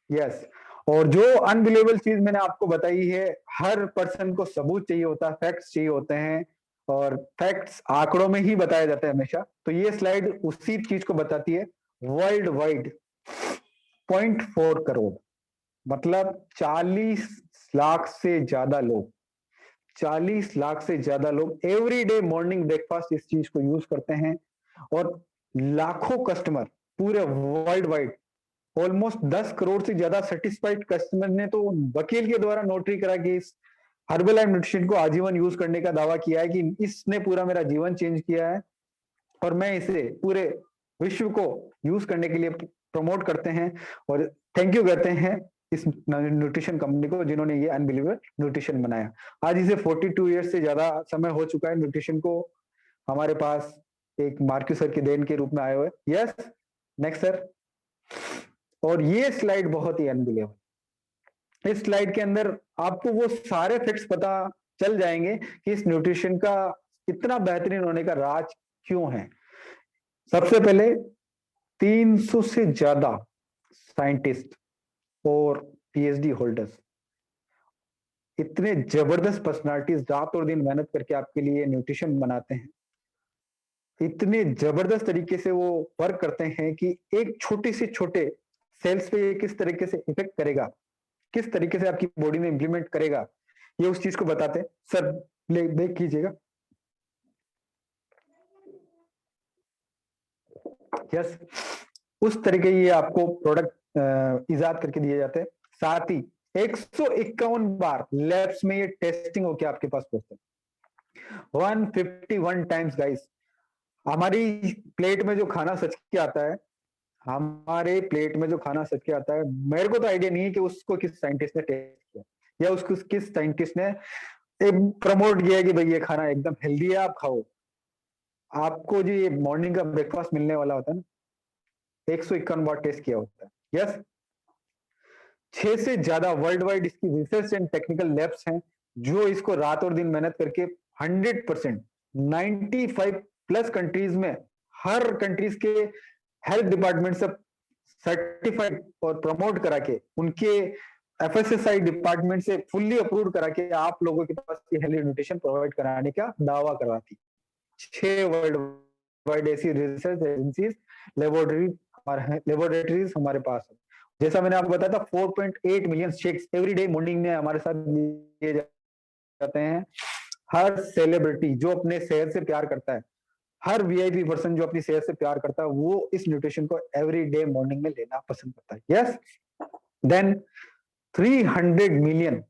Yes, और जो अनबिलीवेबल चीज मैंने आपको बताई है, हर पर्सन को सबूत चाहिए होता है, फैक्ट्स चाहिए होते हैं, और फैक्ट्स आंकड़ों में ही बताया जाता है हमेशा। तो ये स्लाइड उसी चीज को बताती है। वर्ल्ड वाइड 0.4 करोड़, मतलब 40 लाख से ज्यादा लोग, 40 लाख से ज्यादा लोग एवरी डे मॉर्निंग ब्रेकफास्ट इस चीज को यूज करते हैं। और लाखों कस्टमर पूरे वर्ल्ड वाइड, ऑलमोस्ट 10 करोड़ से ज्यादा सेटिस्फाइड कस्टमर ने तो वकील के द्वारा नोटरी करा कि इस हर्बल लाइफ न्यूट्रिशन को आजीवन यूज करने का दावा किया है कि इसने पूरा मेरा जीवन चेंज किया है और मैं इसे पूरे विश्व को यूज करने के लिए प्रमोट करते हैं। और थैंक यू कहते हैं इस न्यूट्रिशन कंपनी को जिन्होंने ये अनबिलीवेबल न्यूट्रिशन बनाया। आज इसे 42 ईयर्स से ज्यादा समय हो चुका है न्यूट्रिशन को हमारे पास एक मार्क्यू सर की देन के रूप में आए हुए। Yes, next sir. और ये स्लाइड बहुत ही अनबिलीवेबल, इस स्लाइड के अंदर आपको वो सारे फैक्ट्स पता चल जाएंगे कि इस न्यूट्रिशन का इतना बेहतरीन होने का राज क्यों है। सबसे पहले 300 से ज्यादा साइंटिस्ट और पीएचडी होल्डर्स, इतने जबरदस्त पर्सनालिटीज रात और दिन मेहनत करके आपके लिए न्यूट्रिशन बनाते हैं। इतने जबरदस्त तरीके से वो वर्क करते हैं कि एक छोटे से छोटे सेल्स पे ये किस तरीके से इफेक्ट करेगा, किस तरीके से आपकी बॉडी में इंप्लीमेंट करेगा, ये उस चीज को बताते हैं। सर देख कीजिएगा। यस, उस तरीके ये आपको प्रोडक्ट इजाद करके दिए जाते हैं। साथ ही 151 बार लैब्स में ये टेस्टिंग होके आपके पास पहुंचते हैं। 151 टाइम्स गाइस। हमारी प्लेट में जो खाना सच के आता है, हमारे प्लेट में जो खाना सच के आता है, मेरे को तो आइडिया नहीं है कि उसको किस साइंटिस्ट ने टेस्ट किया या उसको किस साइंटिस्ट ने प्रमोट किया कि भाई ये खाना एकदम हेल्दी है, आप खाओ। आपको जो ये मॉर्निंग का ब्रेकफास्ट मिलने वाला होता है ना, 151 बार टेस्ट किया होता है। यस, 6 से ज्यादा वर्ल्ड वाइड इसकी रिसर्च एंड टेक्निकल लैब्स हैं जो इसको रात और दिन मेहनत करके 100%, 95 प्लस कंट्रीज में, हर कंट्रीज के हेल्थ डिपार्टमेंट से सर्टिफाइड और प्रमोट करा के, उनके एफएसएसआई डिपार्टमेंट से फुल्ली अप्रूव करा के आप लोगों के पास ये हेल्दी न्यूट्रिशन प्रोवाइड कराने का दावा करवाती। 6 वर्ल्ड वाइड ऐसी रिसर्च एजेंसीज, लेबोरेटरीज हमारे पास है। जैसा मैंने आपको बताया था, 4.8 million shakes every day morning में हमारे साथ लिए जाते हैं। हर सेलिब्रिटी जो अपने सेहत से प्यार करता है, हर वीआईपी पर्सन जो अपनी सेहत से प्यार करता है, वो इस न्यूट्रिशन को एवरी डे मॉर्निंग में लेना पसंद करता है। यस, देन 300 मिलियन,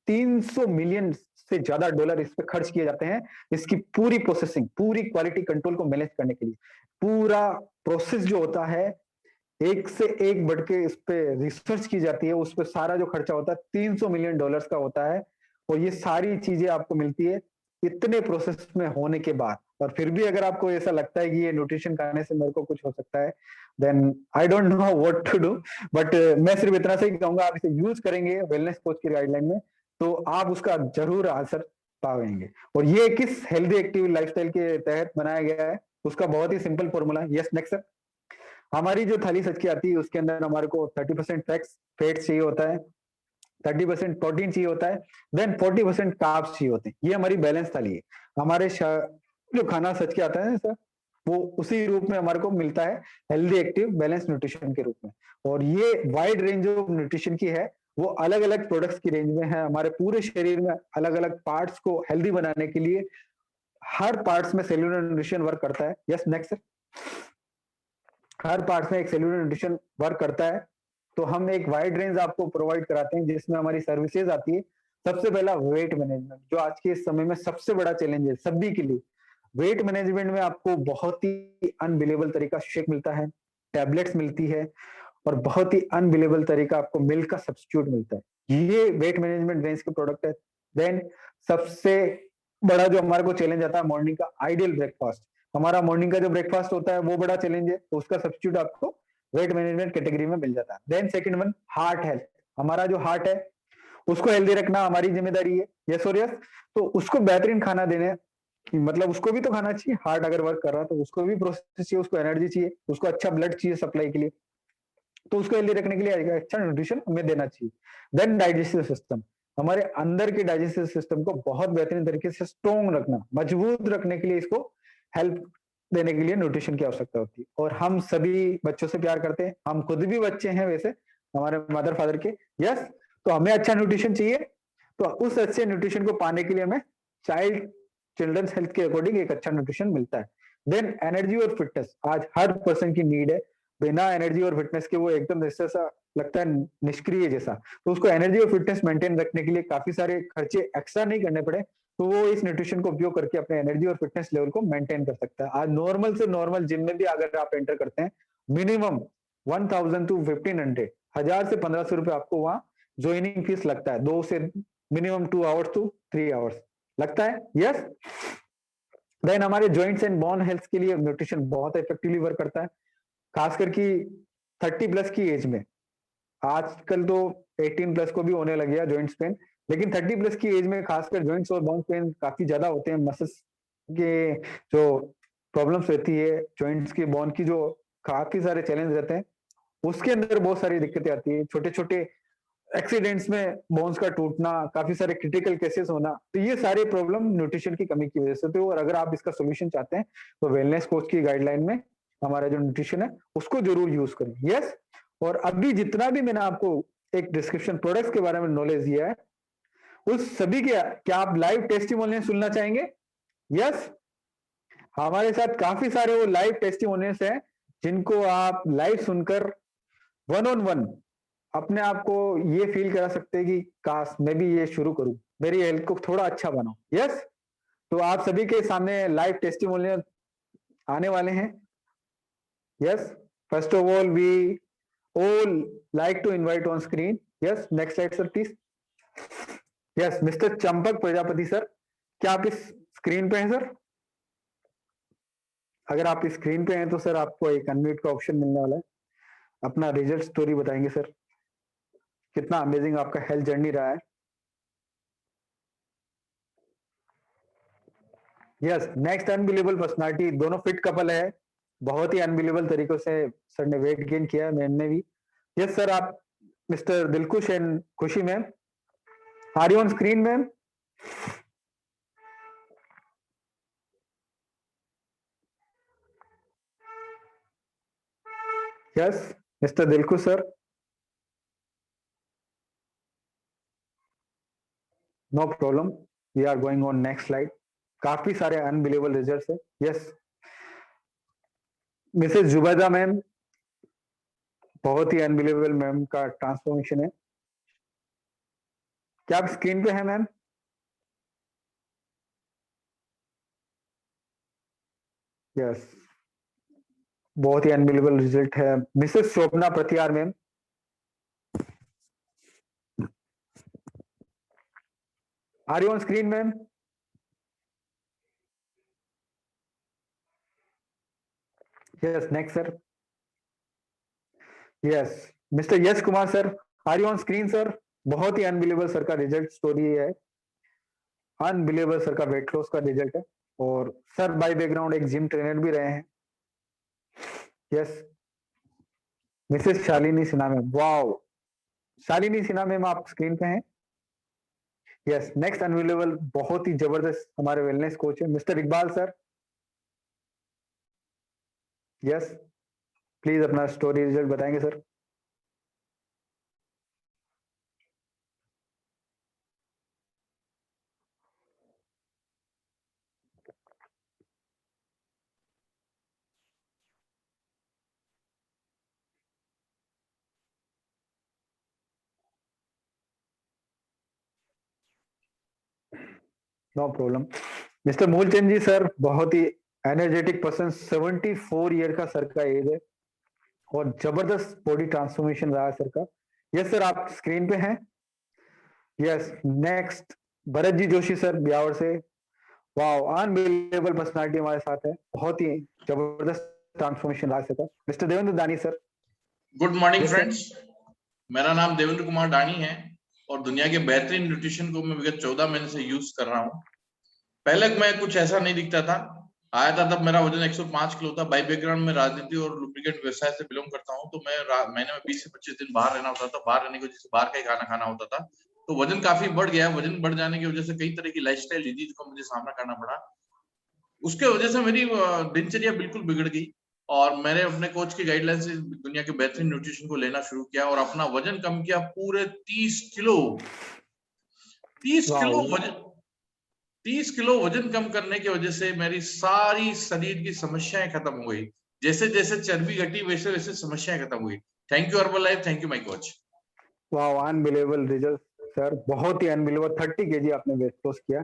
300 मिलियन से ज्यादा डॉलर इस पे खर्च किए जाते हैं इसकी पूरी प्रोसेसिंग, पूरी क्वालिटी कंट्रोल को मैनेज करने के लिए। पूरा प्रोसेस जो होता है, एक से एक बढ़ के इस पे रिसर्च की जाती है, उस पे सारा जो खर्चा होता है 300 मिलियन डॉलर्स का होता है। और ये सारी चीजें आपको मिलती है इतने प्रोसेस में होने के बाद। और फिर भी अगर आपको ऐसा लगता है कि ये न्यूट्रिशन खाने से मेरे को कुछ हो सकता है, then I don't know what to do, but मैं सिर्फ इतना से ही कहूंगा, आप इसे यूज करेंगे वेलनेस कोच की गाइडलाइन में तो आप उसका जरूर असर पाएंगे। और ये किस हेल्दी एक्टिव लाइफस्टाइल के तहत बनाया गया है, उसका बहुत ही सिंपल फॉर्मूला है। Yes, next sir. हमारी जो थाली सच की आती है उसके अंदर हमारे को 30% फैट चाहिए होता है, 30% प्रोटीन चाहिए होता है, देन 40% कार्ब्स चाहिए होते हैं। ये हमारी बैलेंस थाली है। हमारे जो खाना सच के आता है सर, वो उसी रूप में हमारे को मिलता है, हेल्दी एक्टिव बैलेंस न्यूट्रिशन के रूप में। और ये वाइड रेंज ऑफ न्यूट्रिशन की है, वो अलग अलग प्रोडक्ट्स की रेंज में है। हमारे पूरे शरीर में अलग अलग पार्ट्स को हेल्दी बनाने के लिए हर पार्ट्स में सेल्यूलर न्यूट्रिशन वर्क करता है। Yes, next. हर पार्ट्स में एक सेल्यूलर न्यूट्रिशन वर्क करता है। तो हम एक वाइड रेंज आपको प्रोवाइड कराते हैं जिसमें हमारी सर्विसेज आती है। सबसे पहला वेट मैनेजमेंट, जो आज के इस समय में सबसे बड़ा चैलेंज है सभी के लिए। वेट मैनेजमेंट में आपको बहुत ही अनबिलीवेबल तरीका शेक मिलता है, टैबलेट्स मिलती है, और बहुत ही अनबिलीवेबल तरीका आपको मिल्क का सब्स्टिट्यूट मिलता है। ये वेट मैनेजमेंट रेंज के प्रोडक्ट है। देन सबसे बड़ा जो हमारे को चैलेंज आता है, मॉर्निंग का आइडियल ब्रेकफास्ट। हमारा मॉर्निंग का जो ब्रेकफास्ट होता है वो बड़ा चैलेंज है, तो उसका सब्स्टिट्यूट आपको वेट मैनेजमेंट कैटेगरी में मिल जाता है। Then second one, heart health. हमारा जो हार्ट है उसको हेल्दी रखना हमारी जिम्मेदारी है। यस और यस। तो उसको बेहतरीन खाना देने, मतलब उसको भी तो खाना चाहिए। हार्ट अगर वर्क कर रहा है तो उसको भी प्रोसेस चाहिए, उसको एनर्जी चाहिए, उसको अच्छा ब्लड चाहिए सप्लाई के लिए, तो उसको हेल्दी रखने के लिए अच्छा न्यूट्रिशन हमें देना चाहिए। देन डाइजेस्टिव सिस्टम, हमारे अंदर के डाइजेस्टिव सिस्टम को बहुत बेहतरीन तरीके से स्ट्रॉन्ग रखना, मजबूत रखने के लिए इसको हेल्प देने के लिए न्यूट्रिशन की आवश्यकता होती है। और हम सभी बच्चों से प्यार करते हैं, हम खुद भी बच्चे हैं वैसे, हमारे मदर फादर के। यस, तो हमें अच्छा न्यूट्रिशन चाहिए, तो उस अच्छे न्यूट्रिशन को पाने के लिए हमें चिल्ड्रंस हेल्थ के अकॉर्डिंग एक अच्छा न्यूट्रिशन मिलता है। देन एनर्जी और फिटनेस आज हर पर्सन की नीड है। बिना एनर्जी और फिटनेस के वो एकदम जैसा लगता है निष्क्रिय जैसा, तो उसको एनर्जी और फिटनेस मेंटेन रखने के लिए काफी सारे खर्चे एक्स्ट्रा नहीं करने पड़े, तो वो इस न्यूट्रिशन को उपयोग करके अपने एनर्जी और फिटनेस लेवल को मेंटेन कर सकता है। आज नॉर्मल से नॉर्मल जिम में भी अगर आप एंटर करते हैं, मिनिमम 1000 to 1500, 1000 से 1500 रुपए आपको वहां ज्वाइनिंग फीस लगता है। 2 से मिनिमम 2 आवर्स टू 3 आवर्स लगता है। यस। देन हमारे जॉइंट्स एंड बोन हेल्थ के लिए न्यूट्रिशन बहुत इफेक्टिवली वर्क करता है, खासकर कि 30 प्लस की एज में। आजकल तो 18 प्लस को भी होने लग गया जॉइंट्स पेन, लेकिन 30 प्लस की एज में खासकर जॉइंट्स और बोन पेन काफी ज्यादा होते हैं। मसल्स के जो प्रॉब्लम्स रहती है, जॉइंट्स की, बोन की, जो काफी सारे चैलेंज रहते हैं, उसके अंदर बहुत सारी दिक्कतें आती है। छोटे छोटे एक्सीडेंट्स में बोन्स का टूटना, काफी सारे क्रिटिकल केसेस होना, तो ये सारे प्रॉब्लम न्यूट्रिशन की कमी की वजह से होते हैं। और अगर आप इसका सोल्यूशन चाहते हैं तो वेलनेस कोच की गाइडलाइन में हमारा जो न्यूट्रिशन है उसको जरूर यूज करें। यस। और अभी जितना भी मैंने आपको एक डिस्क्रिप्शन प्रोडक्ट्स के बारे में नॉलेज दिया है, उस सभी के क्या आप लाइव टेस्टिमोनियल सुनना चाहेंगे? यस, हमारे साथ काफी सारे वो लाइव टेस्टिमोनियल्स हैं जिनको आप लाइव सुनकर वन ऑन वन अपने आप को ये फील करा सकते हैं कि काश मैं भी ये शुरू करूं, मेरी हेल्थ को थोड़ा अच्छा बनाऊं। यस, तो आप सभी के सामने लाइव टेस्टिमोनियल आने वाले हैं। Yes, first of all we all like to invite on screen. Yes, next slide sir please. Yes, mister Champak Prajapati sir, क्या आप इस स्क्रीन पे हैं सर? अगर आप इस स्क्रीन पे हैं तो सर आपको एक अनम्यूट का ऑप्शन मिलने वाला है। अपना रिजल्ट स्टोरी बताएंगे सर, कितना अमेजिंग आपका हेल्थ जर्नी रहा है। यस, नेक्स्ट अनबिलीवेबल पर्सनालिटी, दोनों फिट कपल है, बहुत ही अनबिलीवेबल तरीकों से सर ने वेट गेन किया है, मैंने भी। यस सर, आप Mr Dilkhush and Khushi ma'am, are you on screen ma'am? Yes Mr Dilkhush sir, no problem, we are going on next slide. काफी सारे अनबिलीवेबल रिजल्ट्स है। यस, मिसेस जुबैदा मैम, बहुत ही अनबिलीवेबल मैम का ट्रांसफॉर्मेशन है। क्या आप स्क्रीन पे हैं मैम? यस, बहुत ही अनबिलीवेबल रिजल्ट है। Mrs Shobhana Pratihar ma'am, are you on screen ma'am? Yes, next sir. Yes, mister Yash Kumar sir, are you on screen sir? बहुत ही अनबिलीवेबल सर का रिजल्ट स्टोरी है, अनबिलीवेबल सर का वेट लॉस का रिजल्ट है, और सर बाय बैकग्राउंड एक जिम ट्रेनर भी रहे हैं। Yes, Mrs Shalini Sinha ma'am, wow, Shalini Sinha ma'am आप स्क्रीन पे हैं? यस, नेक्स्ट अनबिलीवेबल, बहुत ही जबरदस्त हमारे वेलनेस कोच है Mr Iqbal sir. Yes, please अपना स्टोरी रिजल्ट बताएंगे sir. No problem. Mister Moolchand जी सर, बहुत ही एनर्जेटिक पर्सन, 74 ईयर का सर का एज है, और जबरदस्त बॉडी ट्रांसफॉर्मेशन रहा है सर का। यस सर, आप स्क्रीन पे हैं? Yes, next Bharat ji Joshi sir Beawar से, वाओ, अनबिलीवेबल पर्सनालिटी हमारे साथ है, बहुत ही जबरदस्त ट्रांसफॉर्मेशन रहा है सर का। मिस्टर देवेंद्र दानी सर। गुड मॉर्निंग फ्रेंड्स, मेरा नाम देवेंद्र कुमार डानी है और दुनिया के बेहतरीन न्यूट्रिशन को मैं विगत 14 महीने से यूज कर रहा हूँ। पहले मैं कुछ ऐसा नहीं दिखता था, आया था तब मेरा वजन 105 किलो था। बाई बैकग्राउंड में राजनीति और लुब्रिकेंट व्यवसाय से बिलोंग करता हूँ, तो मैं महीने में 20 से 25 दिन बाहर रहना होता था। बाहर रहने की वजह से बाहर का ही खाना खाना होता था, तो वजन काफी बढ़ गया। वजन बढ़ जाने की वजह से कई तरह की लाइफस्टाइल डिजीज का मुझे सामना करना पड़ा। उसके वजह से मेरी दिनचर्या बिल्कुल बिगड़ गई और मैंने अपने कोच की गाइडलाइन से दुनिया के बेहतरीन न्यूट्रिशन को लेना शुरू किया और अपना वजन कम किया, पूरे 30 किलो। 30 किलो वजन 30 किलो वजन कम करने की वजह से मेरी सारी शरीर की समस्याएं खत्म हो गई। जैसे जैसे चर्बी घटी वैसे वैसे समस्याएं खत्म हुई। Thank you herbal life, thank you my coach. Wow, unbelievable result sir, बहुत ही अनबिलीवेबल, 30 केजी आपने वेट लॉस किया।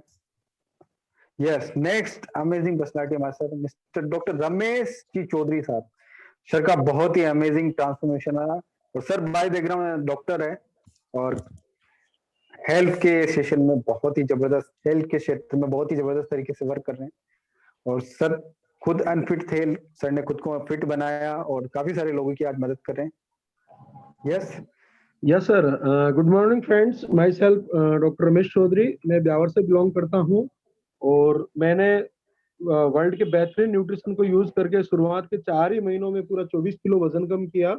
यस, नेक्स्ट अमेजिंग पर्सनालिटी हमारे साथ मिस्टर डॉक्टर रमेश जी चौधरी साहब, सर का बहुत ही अमेजिंग ट्रांसफॉर्मेशन है, और सर बाय बैकग्राउंड डॉक्टर है और हेल्थ के सेशन में बहुत ही जबरदस्त, हेल्थ के क्षेत्र में बहुत ही जबरदस्त तरीके से वर्क कर रहे हैं, और सर खुद अनफिट थे, सर ने खुद को फिट बनाया और काफी सारे लोगों की आज मदद कर रहे हैं। Yes yes sir, good morning friends, myself doctor Ramesh Chaudhary, मैं ब्यावर से बिलोंग करता हूं और मैंने वर्ल्ड के बेहतरीन न्यूट्रिशन को यूज करके शुरुआत के 4 ही महीनों में पूरा 24 किलो वजन कम किया।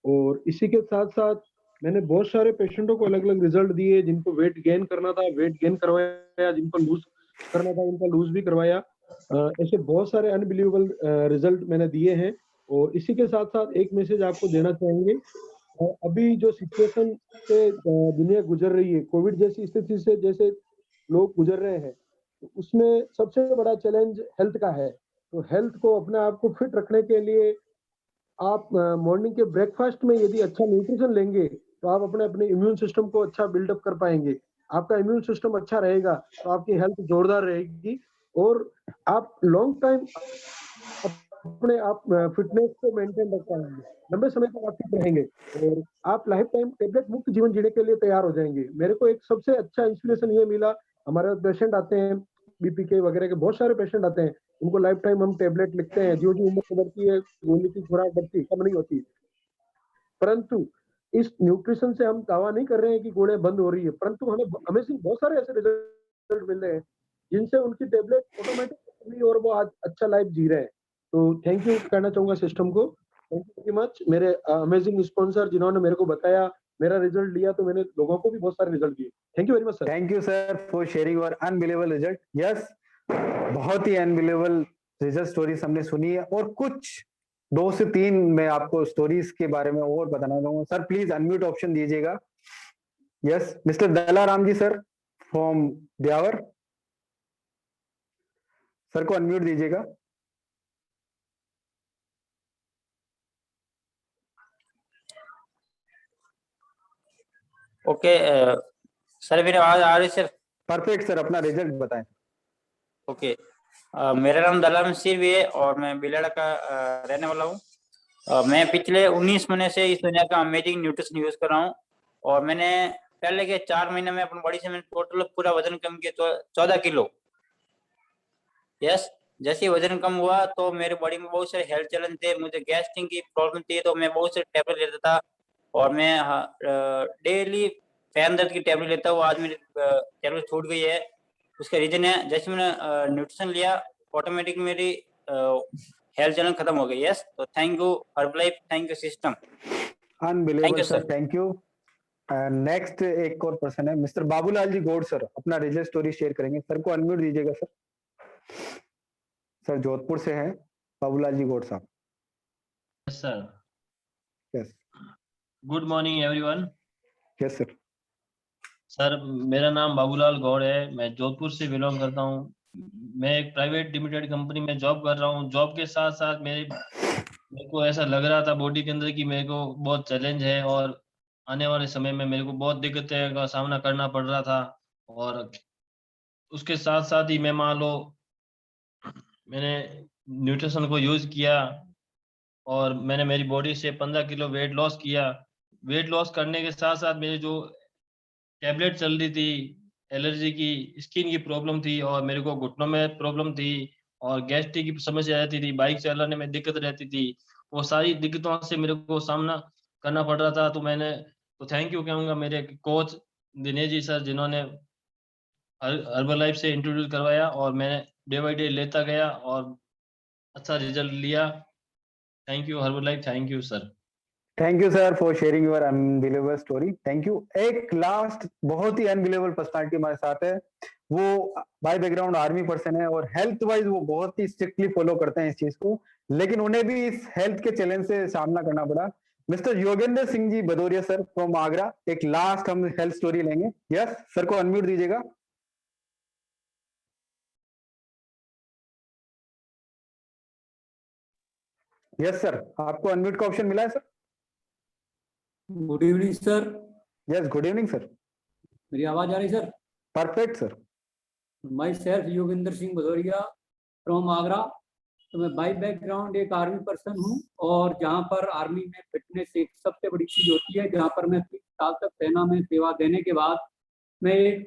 और इसी के साथ साथ मैंने बहुत सारे पेशेंटों को अलग अलग रिजल्ट दिए, जिनको वेट गेन करना था वेट गेन करवाया, जिनको लूज करना था उनका लूज भी करवाया। ऐसे बहुत सारे अनबिलीवेबल रिजल्ट मैंने दिए हैं। और इसी के साथ साथ एक मैसेज आपको देना चाहेंगे अभी जो सिचुएशन से दुनिया गुजर रही है, कोविड जैसी स्थिति से जैसे लोग गुजर रहे हैं, तो उसमें सबसे बड़ा चैलेंज हेल्थ का है। तो हेल्थ को, अपने आप को फिट रखने के लिए आप मॉर्निंग के ब्रेकफास्ट में यदि अच्छा न्यूट्रिशन लेंगे तो आप अपने इम्यून सिस्टम को अच्छा बिल्डअप कर पाएंगे। आपका इम्यून सिस्टम अच्छा रहेगा तो आपकी हेल्थ जोरदार रहेगी और आप लॉन्ग टाइम अपने आप फिटनेस को मेंटेन रख पाएंगे, लंबे समय तक आप फिट रहेंगे और आप लाइफ टाइम टेबलेट मुक्त जीवन जीने के लिए तैयार हो जाएंगे। मेरे को एक सबसे अच्छा इंस्पिरेशन ये मिला, हमारे पेशेंट आते हैं, बीपी के वगैरह के बहुत सारे पेशेंट आते हैं, उनको लाइफ टाइम हम टेबलेट लिखते हैं, जो उम्र बढ़ती है गोली की खुराक बढ़ती कम नहीं होती, परंतु इस न्यूट्रिशन से हम दावा नहीं कर रहे हैं कि गोलियां बंद हो रही है, परंतु हमें से बहुत सारे ऐसे रिजल्ट मिल रहे हैं जिनसे उनकी टेबलेट ऑटोमेटिक और वो आज अच्छा लाइफ जी रहे हैं। तो थैंक यू कहना चाहूंगा सिस्टम को, थैंक यू वेरी मच। मेरे अमेजिंग स्पॉन्सर जिन्होंने मेरे को बताया, मेरा रिजल्ट लिया, तो मैंने लोगों को भी बहुत सारे रिजल्ट दिए। Thank you very much sir. Thank you sir for sharing your unbelievable result. Yes, बहुत ही अनबिलीवेबल रिजल्ट स्टोरीज हमने सुनी है और कुछ 2 से 3 मैं आपको स्टोरीज के बारे में और बताना चाहूंगा। सर प्लीज अनम्यूट ऑप्शन दीजिएगा। Yes, Mr Dalaram ji sir from Beawar, sir को अनम्यूट दीजिएगा। ओके सर, मेरी आवाज आ रही है सर? परफेक्ट सर, अपना रिजल्ट बताएं। ओके, मेरा नाम दलाराम सिंह है और मैं बिलाड़ा का रहने वाला हूँ। मैं पिछले 19 महीने से इस दुनिया का अमेजिंग न्यूट्रिशन यूज कर रहा हूँ और मैंने पहले के 4 महीने में अपनी बॉडी से मैंने टोटल पूरा वजन कम किया, तो 14 किलो। यस, जैसे ही वजन कम हुआ तो मेरे बॉडी में बहुत सारे हेल्थ चैलेंज थे, मुझे गैस्ट्रिक की प्रॉब्लम थी, तो मैं बहुत सारे टैबलेट लेता था और मैं डेली फैन दर्द की टैबलेट लेता हूँ। आज मेरी टैबलेट छूट गई है। उसका रीजन है, जैसे मैंने न्यूट्रिशन लिया, ऑटोमेटिक मेरी हेल्थ चैलेंज खत्म हो गई। यस, तो thank you Herbalife, thank you system. Unbelievable sir, thank you. Next एक और पर्सन है मिस्टर बाबूलाल जी गौड़ सर, अपना रिजल्ट स्टोरी शेयर करेंगे। सर को अनम्यूट दीजिएगा सर। सर जोधपुर से हैं बाबूलाल जी गौड़ साहब। Yes sir. Yes, good morning everyone. Yes sir. Sir मेरा नाम बाबूलाल गौड़ है, मैं जोधपुर से बिलोंग करता हूँ। मैं एक प्राइवेट लिमिटेड कंपनी में जॉब कर रहा हूँ। जॉब के साथ साथ मेरे को ऐसा लग रहा था बॉडी के अंदर कि मेरे को बहुत चैलेंज है और आने वाले समय में मेरे को बहुत दिक्कतें का सामना करना पड़ रहा था। और उसके साथ साथ ही मैं मान लो मैंने न्यूट्रिशन को यूज किया और मैंने मेरी बॉडी से 15 किलो वेट लॉस किया। वेट लॉस करने के साथ साथ मेरी जो टैबलेट चल रही थी, एलर्जी की, स्किन की प्रॉब्लम थी और मेरे को घुटनों में प्रॉब्लम थी और गैस्ट्रिक की समस्या रहती थी, बाइक चलाने में दिक्कत रहती थी। वो सारी दिक्कतों से मेरे को सामना करना पड़ रहा था। तो थैंक यू कहूँगा मेरे कोच दिनेश जी सर, जिन्होंने हर्बल लाइफ से इंट्रोड्यूस करवाया और मैंने डे बाई डे लेता गया और अच्छा रिजल्ट लिया। Thank you herbal life, thank you sir. Thank you sir for sharing your unbelievable story. Thank you. एक लास्ट बहुत ही अनबिलीवेबल पर्सनालिटी हमारे साथ है। वो बाय बैकग्राउंड आर्मी पर्सन है और हेल्थ वाइज वो बहुत ही स्ट्रिक्टली फॉलो करते हैं इस चीज को, लेकिन उन्हें भी इस हेल्थ के चैलेंज से सामना करना पड़ा। Mr Yogendra Singh ji Bhadauria sir from Agra, एक लास्ट हम हेल्थ स्टोरी लेंगे। यस, सर को अनम्यूट दीजिएगा। यस सर, आपको अनम्यूट का ऑप्शन मिला है sir. Good evening sir. Yes, good evening sir. मेरी आवाज आ रही sir? Perfect sir. Myself Yogendra Singh Bhadauria from Agra. तो मैं बाई बैकग्राउंड एक आर्मी पर्सन हूँ और जहाँ पर आर्मी में फिटनेस एक सबसे बड़ी चीज होती है, जहाँ पर मैं 3 साल तक सेना में सेवा देने के बाद मैं एक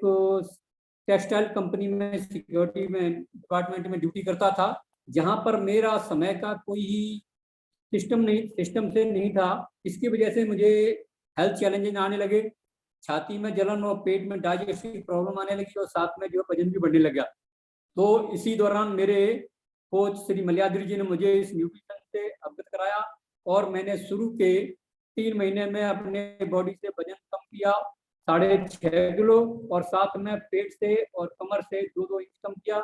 टेक्सटाइल कंपनी में सिक्योरिटी में डिपार्टमेंट में ड्यूटी करता था, जहाँ पर मेरा समय का कोई ही सिस्टम से नहीं था। इसकी वजह से मुझे हेल्थ चैलेंजेस आने लगे, छाती में जलन और पेट में डाइजेस्टिव प्रॉब्लम आने लगी और साथ में जो वजन भी बढ़ने लगा। तो इसी दौरान मेरे कोच श्री मल्याद्री जी ने मुझे इस न्यूट्रिशन से अवगत कराया और मैंने शुरू के 3 महीने में अपने बॉडी से वजन कम किया 6.5 किलो और साथ में पेट से और कमर से 2-2 इंच कम किया।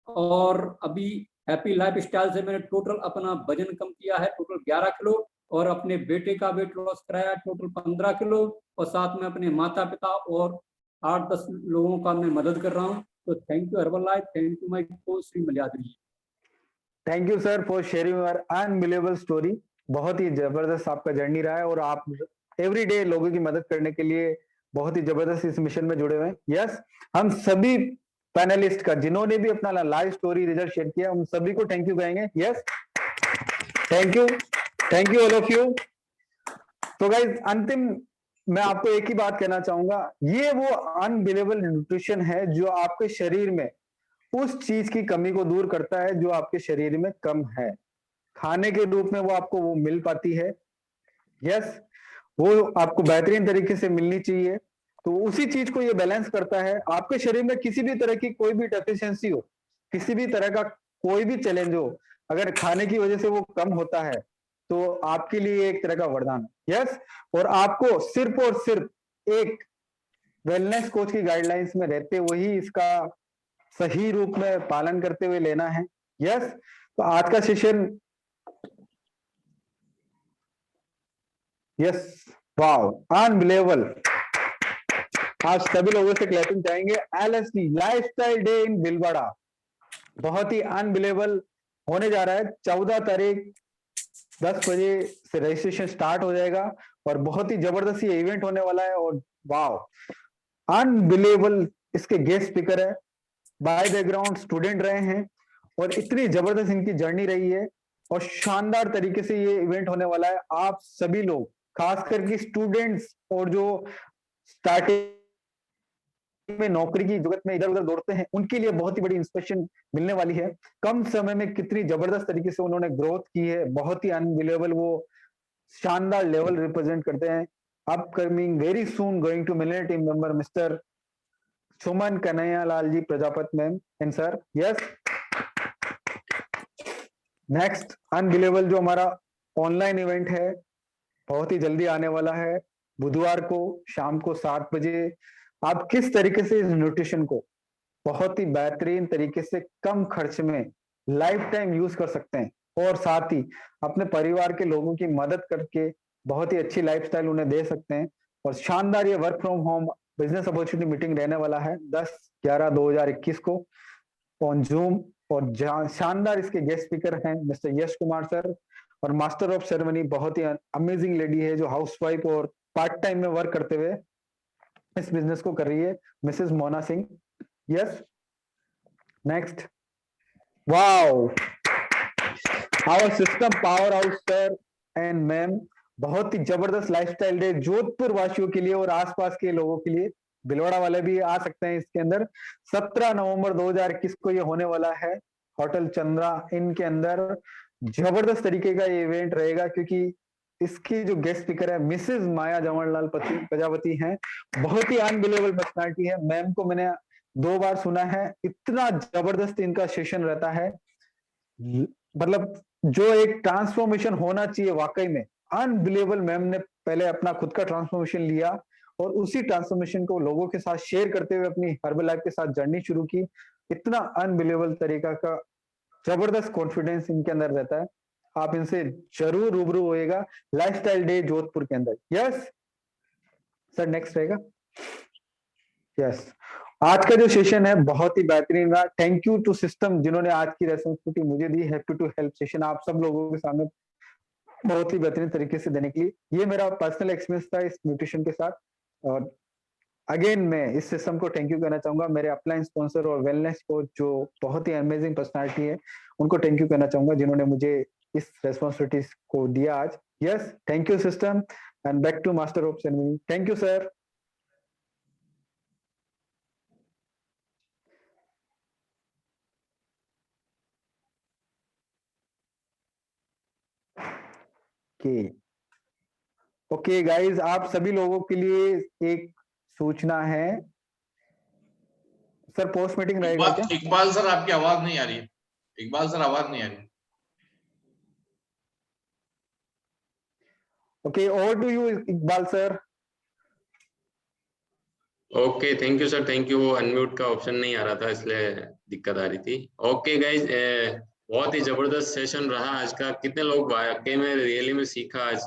और अभी हैप्पी लाइफ स्टाइल से मैंने टोटल अपना वजन कम किया है, टोटल 11 किलो और अपने बेटे का वेट लॉस कराया टोटल 15 किलो, और साथ में अपने माता पिता और 8-10 लोगों का मैं मदद कर रहा हूँ। तो thank you Herbalife, thank you my coach Shri Malyadri. Thank you sir for sharing your unbelievable story. बहुत ही जबरदस्त आपका जर्नी रहा है और आप एवरी डे लोगों की मदद करने के लिए बहुत ही जबरदस्त इस मिशन में जुड़े हुए हैं। यस, हम सभी पैनलिस्ट का जिन्होंने भी अपना लाइव स्टोरी रिजल्ट शेयर किया हम सभी को थैंक यू कहेंगे। Yes, thank you all of you. तो गाइज अंतिम मैं आपको एक ही बात कहना चाहूंगा, ये वो अनबिलीवेबल न्यूट्रिशन है जो आपके शरीर में उस चीज की कमी को दूर करता है जो आपके शरीर में कम है। खाने के रूप में वो आपको वो मिल पाती है। यस, वो आपको बेहतरीन तरीके से मिलनी चाहिए। तो उसी चीज को ये बैलेंस करता है। आपके शरीर में किसी भी तरह की कोई भी डेफिशिएंसी हो, किसी भी तरह का कोई भी चैलेंज हो, अगर खाने की वजह से वो कम होता है तो आपके लिए एक तरह का वरदान है। यस, और आपको सिर्फ और सिर्फ एक वेलनेस कोच की गाइडलाइंस में रहते हुए ही इसका सही रूप में पालन करते हुए लेना है। यस, तो आज का सेशन, यस, वाओ, अनबिलीवेबल। आज सभी लोगों से क्लैपिंग चाहेंगे। LSD lifestyle day in Bhilwara बहुत ही अनबिलीवेबल होने जा रहा है। 14 तारीख 10 बजे से रजिस्ट्रेशन स्टार्ट हो जाएगा और बहुत ही जबरदस्त ये इवेंट होने वाला है। और वाओ, अनबिलीवेबल इसके गेस्ट स्पीकर है, बाय बैकग्राउंड स्टूडेंट रहे हैं और इतनी जबरदस्त इनकी जर्नी रही है और शानदार तरीके से ये इवेंट होने वाला है। आप सभी लोग खास करके स्टूडेंट्स और जो स्टार्टिंग में नौकरी की जगत में इधर उधर दौड़ते हैं उनके लिए बहुत ही बड़ी इंस्पिरेशन मिलने वाली है। कम समय में कितनी जबरदस्त तरीके से उन्होंने ग्रोथ की है, बहुत ही अनबिलीवेबल, वो शानदार लेवल रिप्रेजेंट करते हैं। Upcoming very soon going to million team member Mr Suman Kanhaiya Lal ji Prajapat ma'am and sir. Yes, next unbelievable जो हमारा ऑनलाइन इवेंट है बहुत ही जल्दी आने वाला है, बुधवार को शाम को 7 बजे। आप किस तरीके से इस न्यूट्रिशन को बहुत ही बेहतरीन तरीके से कम खर्च में लाइफ टाइम यूज कर सकते हैं और साथ ही अपने परिवार के लोगों की मदद करके बहुत ही अच्छी लाइफस्टाइल उन्हें दे सकते हैं। और शानदार ये work from home business opportunity meeting रहने वाला है 10/11/2021 को ऑन जूम। और शानदार इसके गेस्ट स्पीकर हैं मिस्टर यश कुमार सर और मास्टर ऑफ सेरेमनी बहुत ही अमेजिंग लेडी है जो हाउसवाइफ और पार्ट टाइम में वर्क करते हुए इस बिजनेस को कर रही है, Mrs Mona Singh. Yes, next, wow, our system powerhouse sir and ma'am, बहुत ही जबरदस्त लाइफस्टाइल डे जोधपुर वासियों के लिए और आसपास के लोगों के लिए। भिलवाड़ा वाले भी आ सकते हैं इसके अंदर। 17 नवंबर 2021 को ये होने वाला है होटल चंद्रा इन के अंदर। जबरदस्त तरीके का ये इवेंट रहेगा क्योंकि इसकी जो गेस्ट स्पीकर है मिसेस माया जवाहरलाल प्रजापति हैं, बहुत ही अनबिलीवेबल पर्सनालिटी है। मैम को मैंने 2 बार सुना है, इतना जबरदस्त इनका सेशन रहता है, मतलब जो एक ट्रांसफॉर्मेशन होना चाहिए वाकई में अनबिलीवेबल। मैम ने पहले अपना खुद का ट्रांसफॉर्मेशन लिया और उसी ट्रांसफॉर्मेशन को लोगों के साथ शेयर करते हुए अपनी हर्बल लाइफ के साथ जर्नी शुरू की। इतना अनबिलीवेबल तरीका का जबरदस्त कॉन्फिडेंस इनके अंदर रहता है। आप इनसे जरूर रूबरू होएगा लाइफस्टाइल डे जोधपुर के अंदर। यस सर, नेक्स्ट रहेगा। यस, आज का जो सेशन है बहुत ही बेहतरीन रहा। थैंक यू टू सिस्टम जिन्होंने आज की रेस्पॉन्सिबिलिटी मुझे दी। हैप्पी टू हेल्प सेशन आप सब लोगों के सामने बहुत ही बेहतरीन तरीके से देने के लिए। ये मेरा पर्सनल एक्सपीरियंस था इस न्यूट्रिशन के साथ। और अगेन मैं इस सिस्टम को थैंक यू कहना चाहूंगा। मेरे अपलाइन स्पॉन्सर और वेलनेस कोच जो बहुत ही अमेजिंग पर्सनालिटी है उनको थैंक यू कहना चाहूंगा जिन्होंने मुझे इस रेस्पॉन्सिबिलिटी को दिया आज। Yes, thank you system and back to master of ceremony. Thank you sir. Okay guys, आप सभी लोगों के लिए एक सूचना है सर, पोस्ट मीटिंग रहेगा क्या? इकबाल सर आपकी आवाज नहीं आ रही है। इकबाल सर आवाज नहीं आ रही। Okay, over to you Iqbal sir. Okay, thank you sir, thank you. Unmute का ऑप्शन नहीं आ रहा था इसलिए दिक्कत आ रही थी। ओके गाइज, बहुत ही जबरदस्त सेशन रहा आज का। कितने लोग वाकई में रियली में सीखा आज।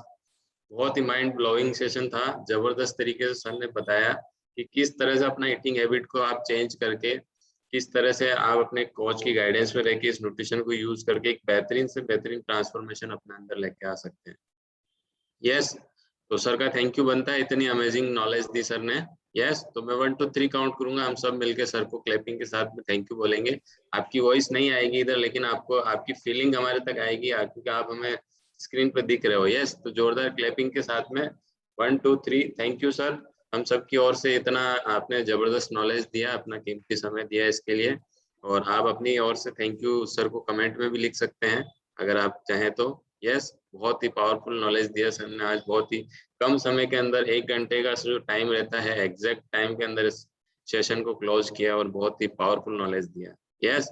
बहुत ही माइंड ब्लोइंग सेशन था। जबरदस्त तरीके से सर ने बताया कि किस तरह से अपना ईटिंग हैबिट को आप चेंज करके, किस तरह से आप अपने कोच की गाइडेंस में रहकर इस न्यूट्रिशन को यूज करके एक बेहतरीन से बेहतरीन ट्रांसफॉर्मेशन अपने अंदर लेके आ सकते हैं। यस, तो सर का थैंक यू बनता है, इतनी अमेजिंग नॉलेज दी सर ने। यस, तो मैं 1 2 3 काउंट करूंगा, हम सब मिलके सर को क्लैपिंग के साथ में थैंक यू बोलेंगे। आपकी वॉइस नहीं आएगी इधर, लेकिन आपको आपकी फीलिंग हमारे तक आएगी क्योंकि आप हमें स्क्रीन पे दिख रहे हो। यस, तो जोरदार क्लैपिंग के साथ में 1 2 3 थैंक यू सर। हम सबकी ओर से इतना आपने जबरदस्त नॉलेज दिया, अपना कीमती समय दिया इसके लिए। और आप अपनी ओर से थैंक यू सर को कमेंट में भी लिख सकते हैं अगर आप चाहें तो। यस, बहुत ही पावरफुल नॉलेज दिया सर ने आज। बहुत ही कम समय के अंदर 1 घंटे का जो टाइम रहता है, एग्जैक्ट टाइम के अंदर इस सेशन को क्लोज किया और बहुत ही पावरफुल नॉलेज दिया। यस,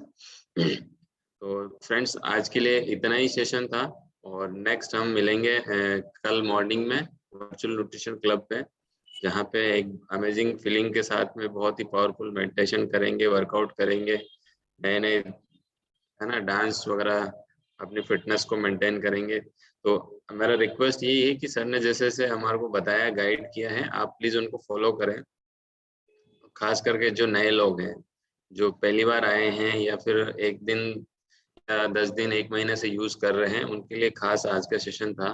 तो फ्रेंड्स आज के लिए इतना ही सेशन था और नेक्स्ट हम मिलेंगे कल मॉर्निंग में वर्चुअल न्यूट्रिशन क्लब पे, जहाँ पे एक अमेजिंग फीलिंग के साथ में बहुत ही पावरफुल मेडिटेशन करेंगे, वर्कआउट करेंगे, नए नए है ना डांस वगैरह अपनी फिटनेस को मेंटेन करेंगे। तो मेरा रिक्वेस्ट यही है कि सर ने जैसे जैसे हमारे को बताया, गाइड किया है, आप प्लीज उनको फॉलो करें। खास करके जो नए लोग हैं, जो पहली बार आए हैं या फिर 1 दिन या 10 दिन 1 महीने से यूज कर रहे हैं, उनके लिए खास आज का सेशन था।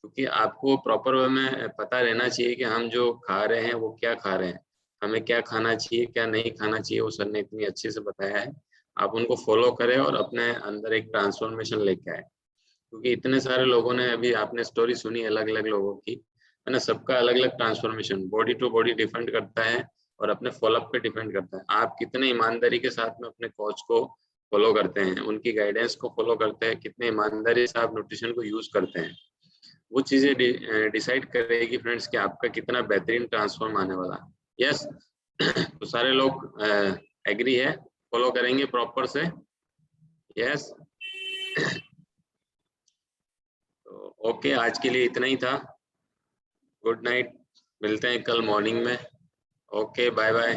क्योंकि आपको प्रॉपर वे में पता रहना चाहिए कि हम जो खा रहे हैं वो क्या खा रहे हैं, हमें क्या खाना चाहिए क्या नहीं खाना चाहिए, वो सर ने इतनी अच्छे से बताया है। आप उनको फॉलो करें और अपने अंदर एक ट्रांसफॉर्मेशन लेके आए। क्योंकि इतने सारे लोगों ने, अभी आपने स्टोरी सुनी अलग अलग लोगों की, है ना, सबका अलग अलग transformation body to body depend करता है और अपने फॉलोअप पे डिपेंड करता है। आप कितने ईमानदारी के साथ में अपने कोच को फॉलो करते हैं, उनकी गाइडेंस को फॉलो करते हैं, कितने ईमानदारी से आप न्यूट्रिशन को यूज करते हैं, वो चीजें डिसाइड करेगी फ्रेंड्स कि आपका कितना बेहतरीन ट्रांसफॉर्म आने वाला है। यस, तो सारे लोग एग्री है, फॉलो करेंगे प्रॉपर से। यस, तो ओके, आज के लिए इतना ही था। गुड नाइट, मिलते हैं कल मॉर्निंग में। Okay, bye bye.